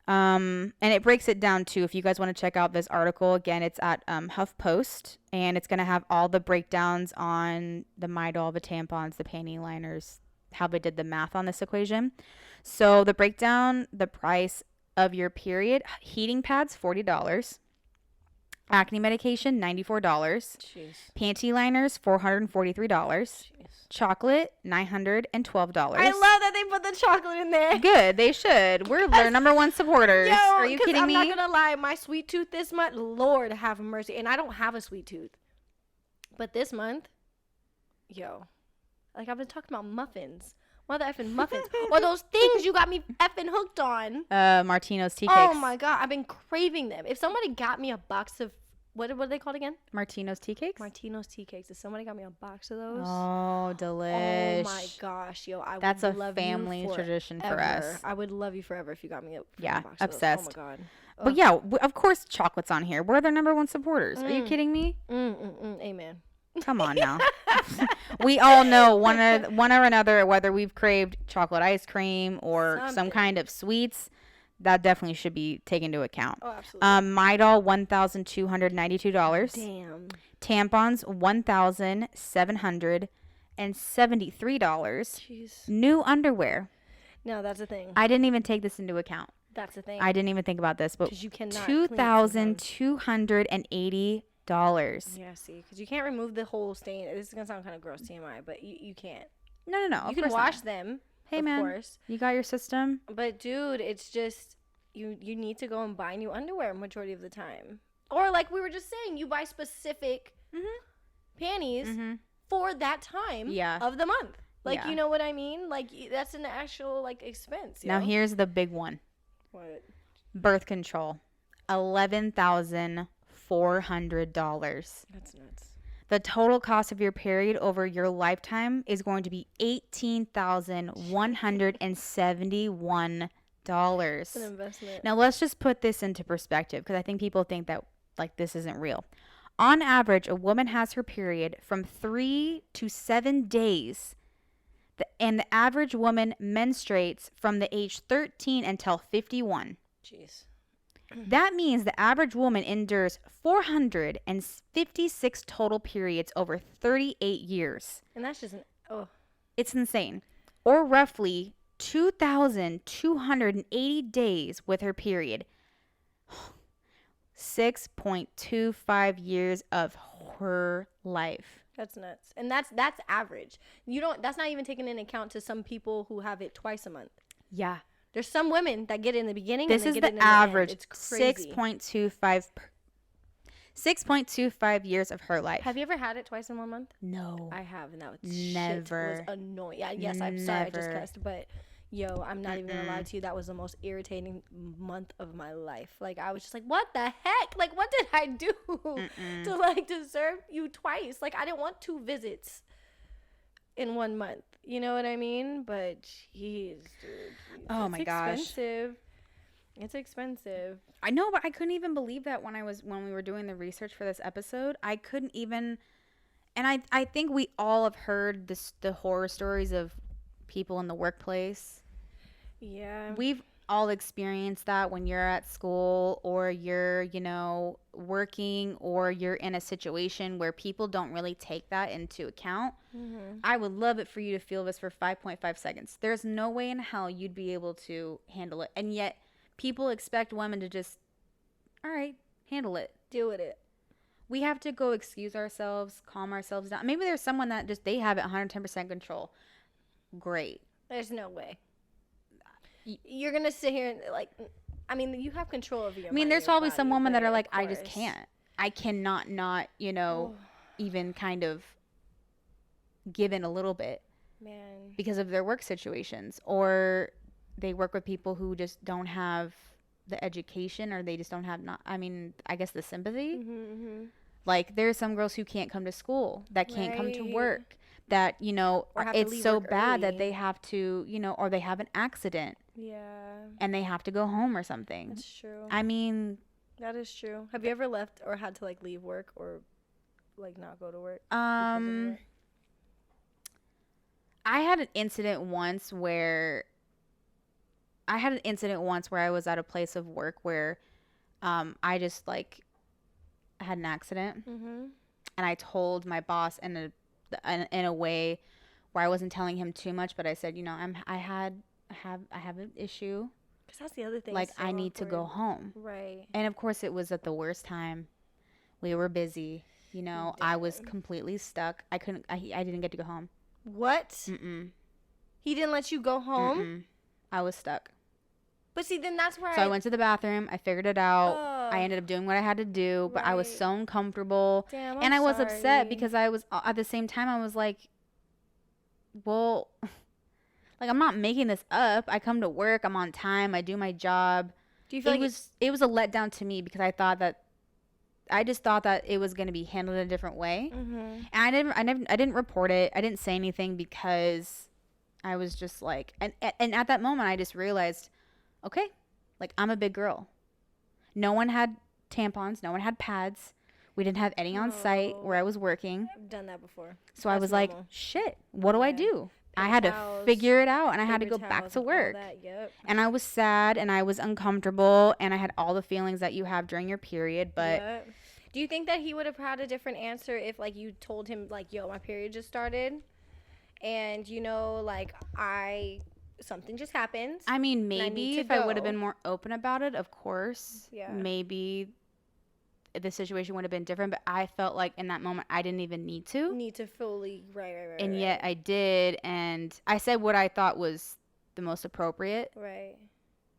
Speaker 2: And it breaks it down too. If you guys want to check out this article, again, it's at HuffPost, and it's going to have all the breakdowns on the Midol, the tampons, the panty liners, how they did the math on this equation. So the breakdown, the price of your period, heating pads, $40. Acne medication, $94.
Speaker 1: Jeez.
Speaker 2: Panty liners, $443.
Speaker 1: Jeez.
Speaker 2: Chocolate, $912.
Speaker 1: I love that they put the chocolate in there.
Speaker 2: Good, they should. We're their number one supporters.
Speaker 1: Yo,
Speaker 2: are you kidding me?
Speaker 1: I'm not gonna lie, my sweet tooth this month, Lord have mercy, and I don't have a sweet tooth, but this month, like I've been talking about muffins, mother effing muffins, or those things you got me effing hooked on.
Speaker 2: Martino's tea cakes.
Speaker 1: Oh my god, I've been craving them. If somebody got me a box of what are they called again?
Speaker 2: Martino's tea cakes.
Speaker 1: Martino's tea cakes. If somebody got me a box of those.
Speaker 2: Oh, delish.
Speaker 1: Oh my gosh,
Speaker 2: That's
Speaker 1: would
Speaker 2: a
Speaker 1: love
Speaker 2: family
Speaker 1: you
Speaker 2: tradition for
Speaker 1: forever.
Speaker 2: us.
Speaker 1: I would love you forever if you got me a
Speaker 2: Yeah,
Speaker 1: box
Speaker 2: obsessed.
Speaker 1: Of those. Oh my god.
Speaker 2: But yeah, of course, chocolate's on here. We're their number one supporters. Are you kidding me?
Speaker 1: Amen.
Speaker 2: Come on now. We all know one or another, whether we've craved chocolate ice cream or some kind of sweets. That definitely should be taken into account.
Speaker 1: Oh, absolutely.
Speaker 2: Midol, $1,292.
Speaker 1: Damn.
Speaker 2: Tampons, $1,773.
Speaker 1: Jeez.
Speaker 2: New underwear.
Speaker 1: No, that's a thing.
Speaker 2: I didn't even take this into account.
Speaker 1: That's a thing.
Speaker 2: I didn't even think about this, but
Speaker 1: you cannot
Speaker 2: $2,280.
Speaker 1: Yeah, see, because you can't remove the whole stain. This is gonna sound kind of gross, TMI, but you can't.
Speaker 2: No.
Speaker 1: You can wash them.
Speaker 2: Hey,
Speaker 1: of
Speaker 2: man,
Speaker 1: course.
Speaker 2: you got your system.
Speaker 1: But dude, it's just you need to go and buy new underwear majority of the time. Or like we were just saying, you buy specific panties for that time of the month. Like you know what I mean? Like that's an actual like expense.
Speaker 2: Now here's the big one.
Speaker 1: What?
Speaker 2: Birth control, $11,400.
Speaker 1: That's nuts.
Speaker 2: The total cost of your period over your lifetime is going to be $18,171.
Speaker 1: It's an investment.
Speaker 2: Now let's just put this into perspective, because I think people think that like this isn't real. On average, a woman has her period from 3 to 7 days. And the average woman menstruates from the age 13 until 51.
Speaker 1: Jeez.
Speaker 2: That means the average woman endures 456 total periods over 38 years.
Speaker 1: And that's just
Speaker 2: It's insane. Or roughly 2,280 days with her period. 6.25 years of her life.
Speaker 1: That's nuts. And that's average. That's not even taking into account to some people who have it twice a month.
Speaker 2: Yeah.
Speaker 1: There's some women that get it in the beginning.
Speaker 2: This
Speaker 1: and
Speaker 2: is
Speaker 1: get
Speaker 2: the
Speaker 1: it in
Speaker 2: average.
Speaker 1: The end. It's crazy.
Speaker 2: 6.25 years of her life.
Speaker 1: Have you ever had it twice in 1 month?
Speaker 2: No.
Speaker 1: I have, and that was
Speaker 2: Never.
Speaker 1: Shit was annoying. Yeah, yes, I'm sorry, I just cussed, but yo, I'm not even gonna lie to you. That was the most irritating month of my life. Like I was just like, what the heck? Like what did I do to like deserve you twice? Like I didn't want 2 visits in 1 month. You know what I mean? But jeez, dude.
Speaker 2: Oh my gosh.
Speaker 1: It's expensive.
Speaker 2: I know, but I couldn't even believe that when we were doing the research for this episode. I couldn't even, and I think we all have heard the horror stories of people in the workplace.
Speaker 1: Yeah.
Speaker 2: We've all experienced that when you're at school or you're, working or you're in a situation where people don't really take that into account. I would love it for you to feel this for 5.5 seconds. There's no way in hell you'd be able to handle it. And yet people expect women to just, all right, handle it.
Speaker 1: Deal with it.
Speaker 2: we have to go excuse ourselves, calm ourselves down. Maybe there's someone that just, they have it 110% control. Great.
Speaker 1: There's no way. You're going to sit here and, like, I mean, you have control of your mind,
Speaker 2: there's probably
Speaker 1: body,
Speaker 2: some women that are like,
Speaker 1: of
Speaker 2: I just can't. I cannot not, even kind of give in a little bit.
Speaker 1: Man.
Speaker 2: Because of their work situations. Or they work with people who just don't have the education, or they just don't have, I guess the sympathy.
Speaker 1: Mm-hmm.
Speaker 2: Like, there's some girls who can't come to school, that can't come to work, that, it's so bad that they have to, or they have an accident.
Speaker 1: Yeah.
Speaker 2: And they have to go home or something.
Speaker 1: That's true.
Speaker 2: That
Speaker 1: is true. Have you ever left or had to, like, leave work or, like, not go to work?
Speaker 2: I had an incident once where I was at a place of work where I just, like, had an accident.
Speaker 1: Mm-hmm.
Speaker 2: And I told my boss in a way where I wasn't telling him too much, but I said, I have an issue.
Speaker 1: Because that's the other thing.
Speaker 2: Like, I need to go home.
Speaker 1: Right.
Speaker 2: And of course, it was at the worst time. We were busy. I was completely stuck. I didn't get to go home.
Speaker 1: What?
Speaker 2: Mm-mm.
Speaker 1: He didn't let you go home?
Speaker 2: Mm-mm. I was stuck.
Speaker 1: But see, then that's where
Speaker 2: So I went to the bathroom. I figured it out. I ended up doing what I had to do, but I was so uncomfortable.
Speaker 1: Damn,
Speaker 2: and I was
Speaker 1: sorry.
Speaker 2: upset because I was, at the same time, I was like, well, like, I'm not making this up. I come to work. I'm on time. I do my job.
Speaker 1: Do you feel
Speaker 2: it was a letdown to me because I just thought that it was going to be handled in a different way.
Speaker 1: Mm-hmm.
Speaker 2: And I didn't report it. I didn't say anything because I was just like, and at that moment I just realized, okay, like, I'm a big girl. No one had tampons. No one had pads. We didn't have any on site where I was working.
Speaker 1: I've done that before.
Speaker 2: So I was normal. Like, shit, what do I do? I had to figure it out, and I had to go back to work.
Speaker 1: Yep.
Speaker 2: And I was sad, and I was uncomfortable, and I had all the feelings that you have during your period. But
Speaker 1: do you think that he would have had a different answer if, like, you told him, like, yo, my period just started, and, like, something just happened?
Speaker 2: I mean, maybe if I would have been more open about it, of course.
Speaker 1: Yeah.
Speaker 2: Maybe the situation would have been different, but I felt like in that moment I didn't even need to
Speaker 1: fully right.
Speaker 2: And yet I did, and I said what I thought was the most appropriate.
Speaker 1: Right.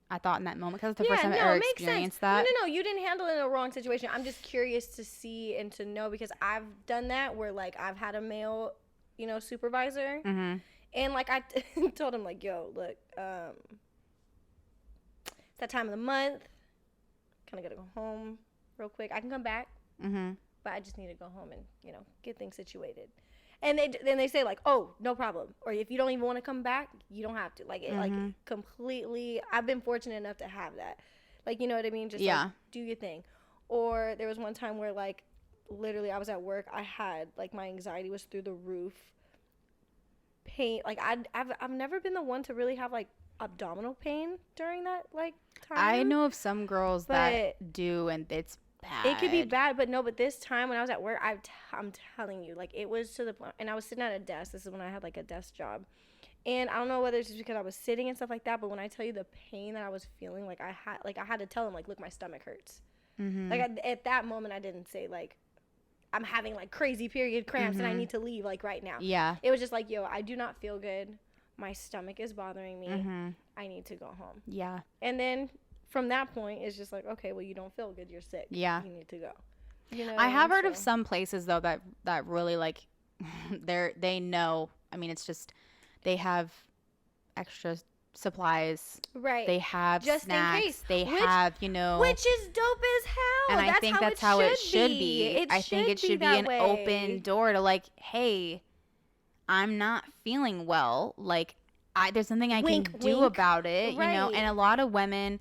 Speaker 2: I thought in that moment, because it's the first time I ever experienced that.
Speaker 1: No, you didn't handle it in a wrong situation. I'm just curious to see and to know, because I've done that where, like, I've had a male, supervisor,
Speaker 2: mm-hmm.
Speaker 1: and, like, I told him, like, yo, look, it's that time of the month, kind of gotta go home real quick. I can come back,
Speaker 2: mm-hmm.
Speaker 1: but I just need to go home and, get things situated. And then they say, like, oh, no problem. Or if you don't even want to come back, you don't have to. Like, it,
Speaker 2: mm-hmm.
Speaker 1: like, completely, I've been fortunate enough to have that. Like, you know what I mean? Just, like, do your thing. Or there was one time where, like, literally I was at work. I had, like, my anxiety was through the roof. Pain. Like, I've never been the one to really have, like, abdominal pain during that, like, time.
Speaker 2: I know of some girls that do, and it's bad.
Speaker 1: It could be bad, but this time when I was at work, I'm telling you, like, it was to the point, and I was sitting at a desk. This is when I had, like, a desk job, and I don't know whether it's just because I was sitting and stuff like that, but when I tell you the pain that I was feeling, like, I had to tell them, like, look, my stomach hurts.
Speaker 2: Mm-hmm.
Speaker 1: Like, at that moment, I didn't say, like, I'm having, like, crazy period cramps,
Speaker 2: mm-hmm.
Speaker 1: and I need to leave, like, right now.
Speaker 2: Yeah.
Speaker 1: It was just like, yo, I do not feel good. My stomach is bothering me.
Speaker 2: Mm-hmm.
Speaker 1: I need to go home.
Speaker 2: Yeah.
Speaker 1: And then from that point, it's just like, okay, well, you don't feel good. You're sick.
Speaker 2: Yeah.
Speaker 1: You need to go.
Speaker 2: I have heard of some places, though, that really, like, they know. I mean, it's just, they have extra supplies.
Speaker 1: Right.
Speaker 2: They have
Speaker 1: just
Speaker 2: snacks.
Speaker 1: In case.
Speaker 2: They have,
Speaker 1: which is dope as hell.
Speaker 2: And I think that's how it should be. I think it should be an open door to, like, hey, I'm not feeling well. Like, there's something I can do about it,
Speaker 1: right.
Speaker 2: And a lot of women,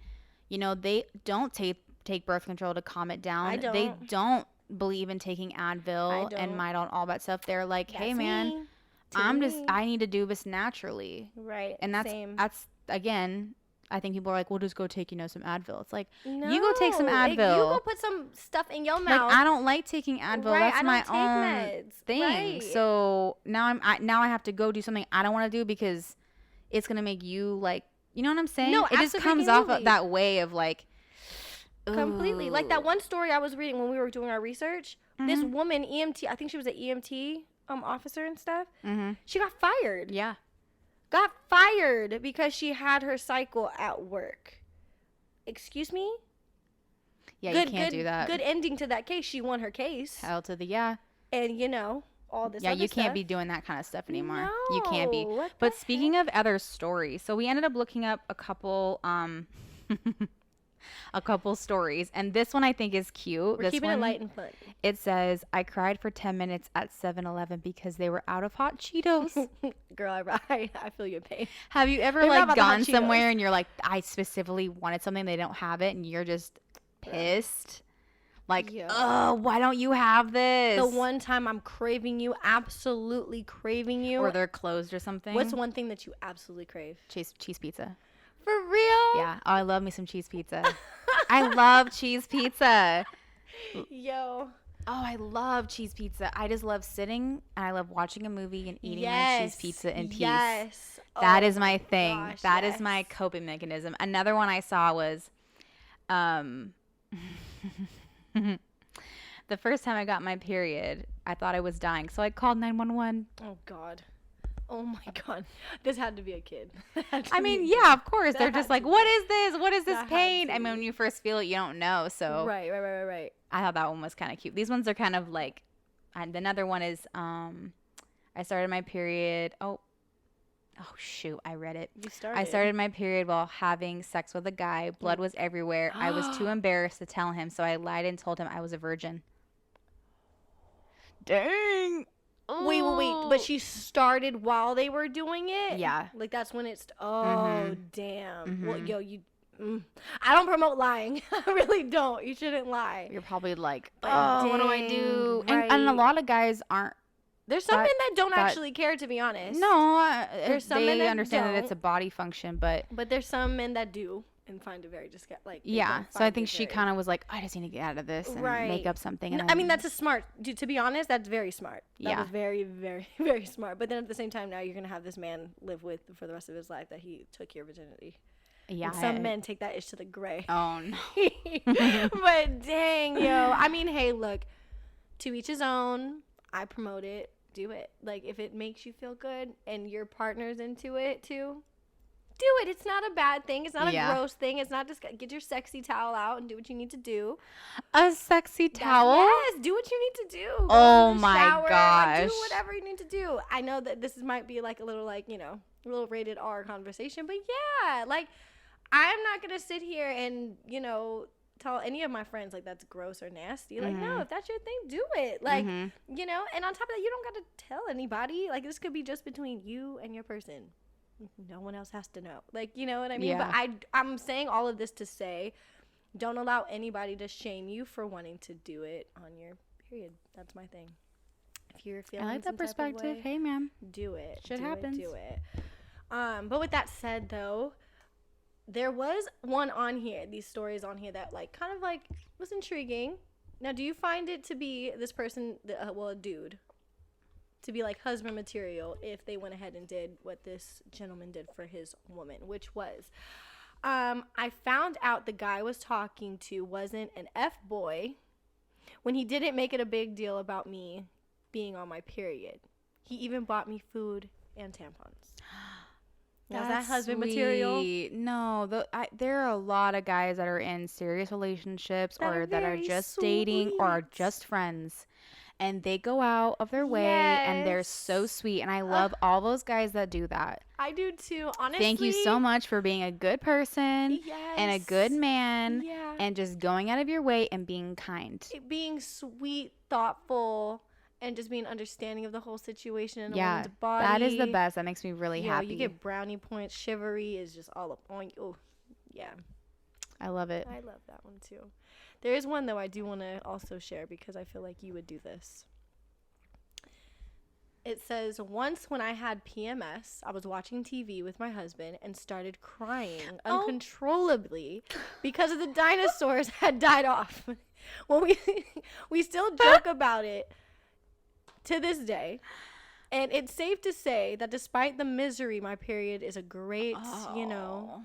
Speaker 2: they don't take birth control to calm it down.
Speaker 1: I don't.
Speaker 2: They don't believe in taking Advil and Midol, all that stuff. They're like, hey, man, I need to do this naturally.
Speaker 1: Right.
Speaker 2: And that's again, I think people are like, well, just go take, some Advil. It's like,
Speaker 1: no,
Speaker 2: you go take some Advil.
Speaker 1: You go put some stuff in your mouth.
Speaker 2: Like, I don't like taking Advil.
Speaker 1: Right,
Speaker 2: That's my own thing.
Speaker 1: Right.
Speaker 2: So now I have to go do something I don't want to do because it's going to make you, like, you know what I'm saying?
Speaker 1: No,
Speaker 2: it just comes off of that way of, like,
Speaker 1: Completely. Like that one story I was reading when we were doing our research. This woman, EMT, I think she was an EMT officer and stuff. She got fired.
Speaker 2: Yeah.
Speaker 1: Got fired because she had her cycle at work. Excuse me?
Speaker 2: Yeah, you can't do that.
Speaker 1: Good ending to that case. She won her case.
Speaker 2: Hell to the yeah.
Speaker 1: And, you know, all this
Speaker 2: yeah,
Speaker 1: other
Speaker 2: you can't
Speaker 1: stuff.
Speaker 2: be doing that kind of stuff anymore.
Speaker 1: No,
Speaker 2: you can't be.
Speaker 1: what
Speaker 2: But
Speaker 1: the
Speaker 2: speaking of other stories, so we ended up looking up a couple a couple stories, and this one I think is cute.
Speaker 1: We're keeping it light and fun.
Speaker 2: It says, I cried for 10 minutes at 7-Eleven because they were out of hot Cheetos.
Speaker 1: Girl, I feel your pain.
Speaker 2: Have you ever
Speaker 1: They're not
Speaker 2: like
Speaker 1: about the hot
Speaker 2: gone somewhere
Speaker 1: Cheetos.
Speaker 2: and you're like, I specifically wanted something, they don't have it, and you're just pissed? Like,
Speaker 1: Yeah.
Speaker 2: oh, why don't you have this?
Speaker 1: The one time I'm craving you, absolutely craving you.
Speaker 2: Or they're closed or something.
Speaker 1: What's one thing that you absolutely crave?
Speaker 2: Cheese pizza.
Speaker 1: For real?
Speaker 2: Yeah. Oh, I love me some cheese pizza. I love cheese pizza.
Speaker 1: Yo.
Speaker 2: Oh, I love cheese pizza. I just love sitting and I love watching a movie and eating my cheese pizza in peace.
Speaker 1: Yes.
Speaker 2: That
Speaker 1: Oh
Speaker 2: is my thing.
Speaker 1: gosh,
Speaker 2: That is
Speaker 1: yes.
Speaker 2: my coping mechanism. Another one I saw was the first time I got my period, I thought I was dying. So I called 911.
Speaker 1: Oh, God. Oh, my God. This had to be a kid.
Speaker 2: I mean, yeah, of course. They're
Speaker 1: That
Speaker 2: just
Speaker 1: had
Speaker 2: like,
Speaker 1: to
Speaker 2: what is this? What is this
Speaker 1: That had
Speaker 2: pain?
Speaker 1: to
Speaker 2: I mean, when
Speaker 1: be.
Speaker 2: you first feel it, you don't know. So
Speaker 1: Right.
Speaker 2: I thought that one was kind of cute. These ones are kind of like, and another one is, I started my period. Oh, shoot. I read it.
Speaker 1: You started.
Speaker 2: I started my period while having sex with a guy. Blood was everywhere. I was too embarrassed to tell him, so I lied and told him I was a virgin. Dang.
Speaker 1: Wait. But she started while they were doing it?
Speaker 2: Yeah.
Speaker 1: Like, that's when it's... Oh, damn. Well, yo, you... I don't promote lying. I really don't. You shouldn't lie.
Speaker 2: You're probably like,
Speaker 1: But
Speaker 2: oh, what do I do? And a lot of guys aren't.
Speaker 1: There's some men that don't
Speaker 2: that-
Speaker 1: actually care, to be honest.
Speaker 2: No,
Speaker 1: There's some men
Speaker 2: they
Speaker 1: that
Speaker 2: understand that it's a
Speaker 1: don't.
Speaker 2: body function, but
Speaker 1: But there's some men that do and find it very like. they
Speaker 2: yeah.
Speaker 1: don't
Speaker 2: So I
Speaker 1: find
Speaker 2: think
Speaker 1: it
Speaker 2: she
Speaker 1: very-
Speaker 2: kind of was like, I just need to get out of this and
Speaker 1: Right.
Speaker 2: make up something.
Speaker 1: No,
Speaker 2: And
Speaker 1: I mean,
Speaker 2: then-
Speaker 1: that's a smart. Dude, to be honest, that's very smart. That
Speaker 2: Yeah.
Speaker 1: was very, very, very smart. But then at the same time, now you're gonna have this man live with for the rest of his life that he took your virginity.
Speaker 2: yeah.
Speaker 1: And some men take that ish to the gray.
Speaker 2: Oh no.
Speaker 1: But dang, yo. I mean, hey, look. To each his own. I promote it. Do it. Like, if it makes you feel good and your partner's into it too, do it. It's not a bad thing. It's not
Speaker 2: Yeah.
Speaker 1: a gross thing. It's not just get your sexy towel out and do what you need to do.
Speaker 2: A sexy towel.
Speaker 1: Yes, do what you need to do. Go
Speaker 2: Oh
Speaker 1: to the
Speaker 2: my
Speaker 1: shower, like,
Speaker 2: gosh.
Speaker 1: do whatever you need to do. I know that this might be like a little like, you know, a little rated R conversation, but yeah, like I'm not going to sit here and, you know, tell any of my friends like that's gross or nasty. Like, no, if that's your thing, do it. Like, you know, and on top of that, you don't got to tell anybody. Like, this could be just between you and your person. No one else has to know. Like, you know what I mean?
Speaker 2: Yeah.
Speaker 1: But I'm saying all of this to say, don't allow anybody to shame you for wanting to do it on your period. That's my thing. If you're feeling
Speaker 2: I like
Speaker 1: some
Speaker 2: that
Speaker 1: type of
Speaker 2: perspective.
Speaker 1: way,
Speaker 2: Hey, man.
Speaker 1: do it.
Speaker 2: Shit
Speaker 1: do
Speaker 2: happens.
Speaker 1: It, do it. But with that said, though, there was one on here, these stories on here that like kind of like was intriguing. Now, do you find it to be this person, a dude, to be like husband material if they went ahead and did what this gentleman did for his woman, which was, I found out the guy was talking to wasn't an F-boy when he didn't make it a big deal about me being on my period. He even bought me food and tampons. Now, is that husband material?
Speaker 2: sweet. No, there are a lot of guys that are in serious relationships or that are
Speaker 1: very
Speaker 2: just dating or are
Speaker 1: sweet.
Speaker 2: just friends. And they go out of their way and they're so
Speaker 1: Yes.
Speaker 2: sweet. And I love all those guys that do that.
Speaker 1: I do too, honestly.
Speaker 2: Thank you so much for being a good person and a good
Speaker 1: Yes.
Speaker 2: man
Speaker 1: Yeah.
Speaker 2: and just going out of your way and being kind.
Speaker 1: It being sweet, thoughtful, and just being understanding of the whole situation and a
Speaker 2: Yeah,
Speaker 1: woman's body.
Speaker 2: that is the best. That makes me really
Speaker 1: Yo,
Speaker 2: happy.
Speaker 1: you get brownie points. Chivalry is just all up on you. Oh, yeah.
Speaker 2: I love it.
Speaker 1: I love that one too. There is one though I do want to also share because I feel like you would do this. It says, once when I had PMS, I was watching TV with my husband and started crying uncontrollably because of the dinosaurs had died off. Well, we still joke about it to this day. And it's safe to say that despite the misery, my period is a great, you know,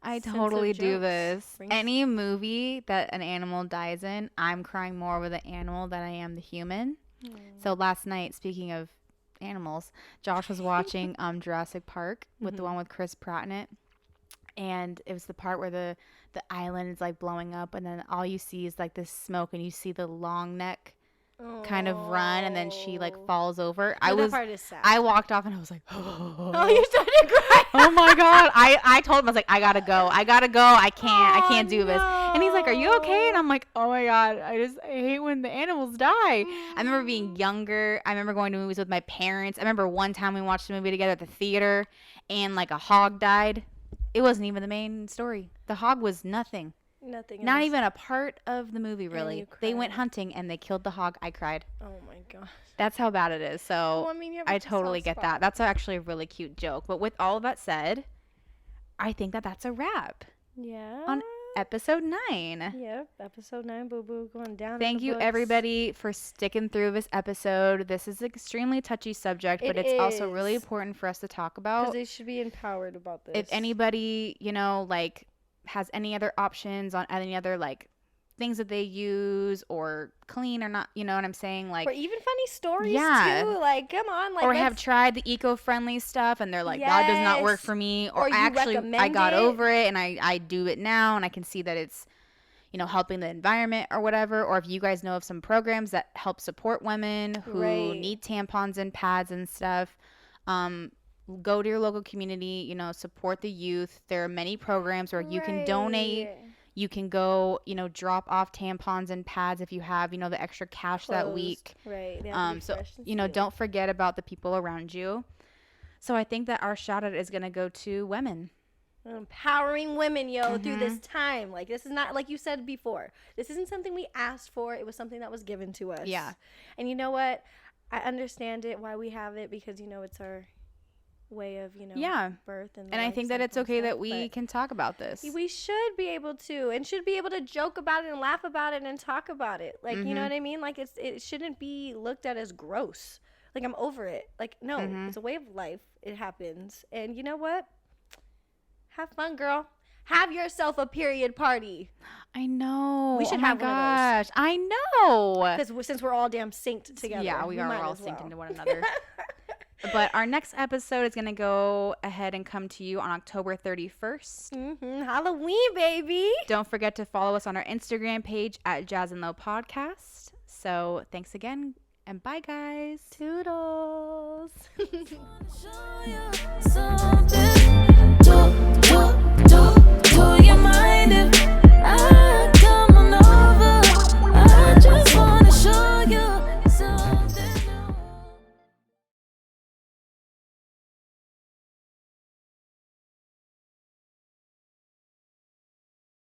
Speaker 2: I
Speaker 1: sense
Speaker 2: totally
Speaker 1: of
Speaker 2: do
Speaker 1: jokes.
Speaker 2: this.
Speaker 1: Brings-
Speaker 2: Any movie that an animal dies in, I'm crying more over the animal than I am the human. So last night, speaking of animals, Josh was watching Jurassic Park with the one with Chris Pratt in it. And it was the part where the island is like blowing up, and then all you see is like this smoke, and you see the long neck kind of run, and then she like falls over.
Speaker 1: That part is sad.
Speaker 2: I walked off and I was like,
Speaker 1: Oh, you started to cry.
Speaker 2: oh my god. I told him, I was like, I gotta go. I can't do this. And he's like, are you okay? And I'm like, oh my god, I hate when the animals die. I remember being younger. I remember going to movies with my parents. I remember one time we watched a movie together at the theater, and like a hog died. It wasn't even the main story. The hog was nothing.
Speaker 1: Nothing.
Speaker 2: Not
Speaker 1: else.
Speaker 2: even a part of the movie, really.
Speaker 1: you
Speaker 2: They went
Speaker 1: cried.
Speaker 2: hunting and they killed the hog. I cried.
Speaker 1: Oh my gosh.
Speaker 2: That's how bad it is. So
Speaker 1: Well, I mean, you have
Speaker 2: I
Speaker 1: a
Speaker 2: totally
Speaker 1: soft
Speaker 2: get
Speaker 1: spot.
Speaker 2: that. That's actually a really cute joke. But with all of that said, I think that that's a wrap
Speaker 1: Yeah.
Speaker 2: on episode 9.
Speaker 1: Yep. Episode 9, boo boo, going down. in
Speaker 2: Thank
Speaker 1: the
Speaker 2: you,
Speaker 1: books.
Speaker 2: everybody, for sticking through this episode. This is an extremely touchy subject, but
Speaker 1: It
Speaker 2: it's also really
Speaker 1: is.
Speaker 2: important for us to talk
Speaker 1: Because
Speaker 2: about.
Speaker 1: they should be empowered about this.
Speaker 2: If anybody, like, has any other options on any other, like, things that they use or clean or not, you know what I'm saying? Like,
Speaker 1: or even funny stories
Speaker 2: Yeah.
Speaker 1: too. Like, come on, like,
Speaker 2: or have
Speaker 1: let's-
Speaker 2: tried the eco-friendly stuff and they're like, that does not work
Speaker 1: Yes.
Speaker 2: for me.
Speaker 1: Or
Speaker 2: Or
Speaker 1: you
Speaker 2: actually, I
Speaker 1: recommend
Speaker 2: got
Speaker 1: it.
Speaker 2: over it and I do it now and I can see that it's, helping the environment or whatever. Or if you guys know of some programs that help support women who
Speaker 1: Right.
Speaker 2: need tampons and pads and stuff, go to your local community, support the youth. There are many programs where you can donate.
Speaker 1: Right.
Speaker 2: You can go, drop off tampons and pads if you have, the extra cash that
Speaker 1: Closed.
Speaker 2: week.
Speaker 1: Right. They have to be
Speaker 2: So,
Speaker 1: fresh and sealed.
Speaker 2: don't forget about the people around you. So I think that our shout out is going to go to women.
Speaker 1: Empowering women, yo, through
Speaker 2: Mm-hmm.
Speaker 1: this time. Like, this is not, like you said before, this isn't something we asked for. It was something that was given to us.
Speaker 2: Yeah.
Speaker 1: And you know what? I understand it, why we have it, because, it's our way of,
Speaker 2: Yeah.
Speaker 1: birth and
Speaker 2: And I
Speaker 1: life
Speaker 2: think that it's
Speaker 1: cycle
Speaker 2: okay
Speaker 1: and
Speaker 2: that
Speaker 1: stuff,
Speaker 2: we
Speaker 1: but
Speaker 2: can talk about this.
Speaker 1: we should be able to, and should be able to joke about it and laugh about it and talk about it. Like, you know what I mean? Like, it shouldn't be looked at as gross. Like, I'm over it. Like, no, it's a way of life. It happens. And you know what? Have fun, girl. Have yourself a period party.
Speaker 2: I know.
Speaker 1: We should
Speaker 2: oh my
Speaker 1: have one of those.
Speaker 2: gosh. I know.
Speaker 1: Because since we're all damn synced together.
Speaker 2: Yeah, we are
Speaker 1: might
Speaker 2: all
Speaker 1: as
Speaker 2: synced
Speaker 1: well.
Speaker 2: into one another. But our next episode is going to go ahead and come to you on October 31st.
Speaker 1: Halloween, baby.
Speaker 2: Don't forget to follow us on our Instagram page at Jas&Lo Podcast. So thanks again, and bye, guys.
Speaker 1: Toodles.
Speaker 5: Show you something.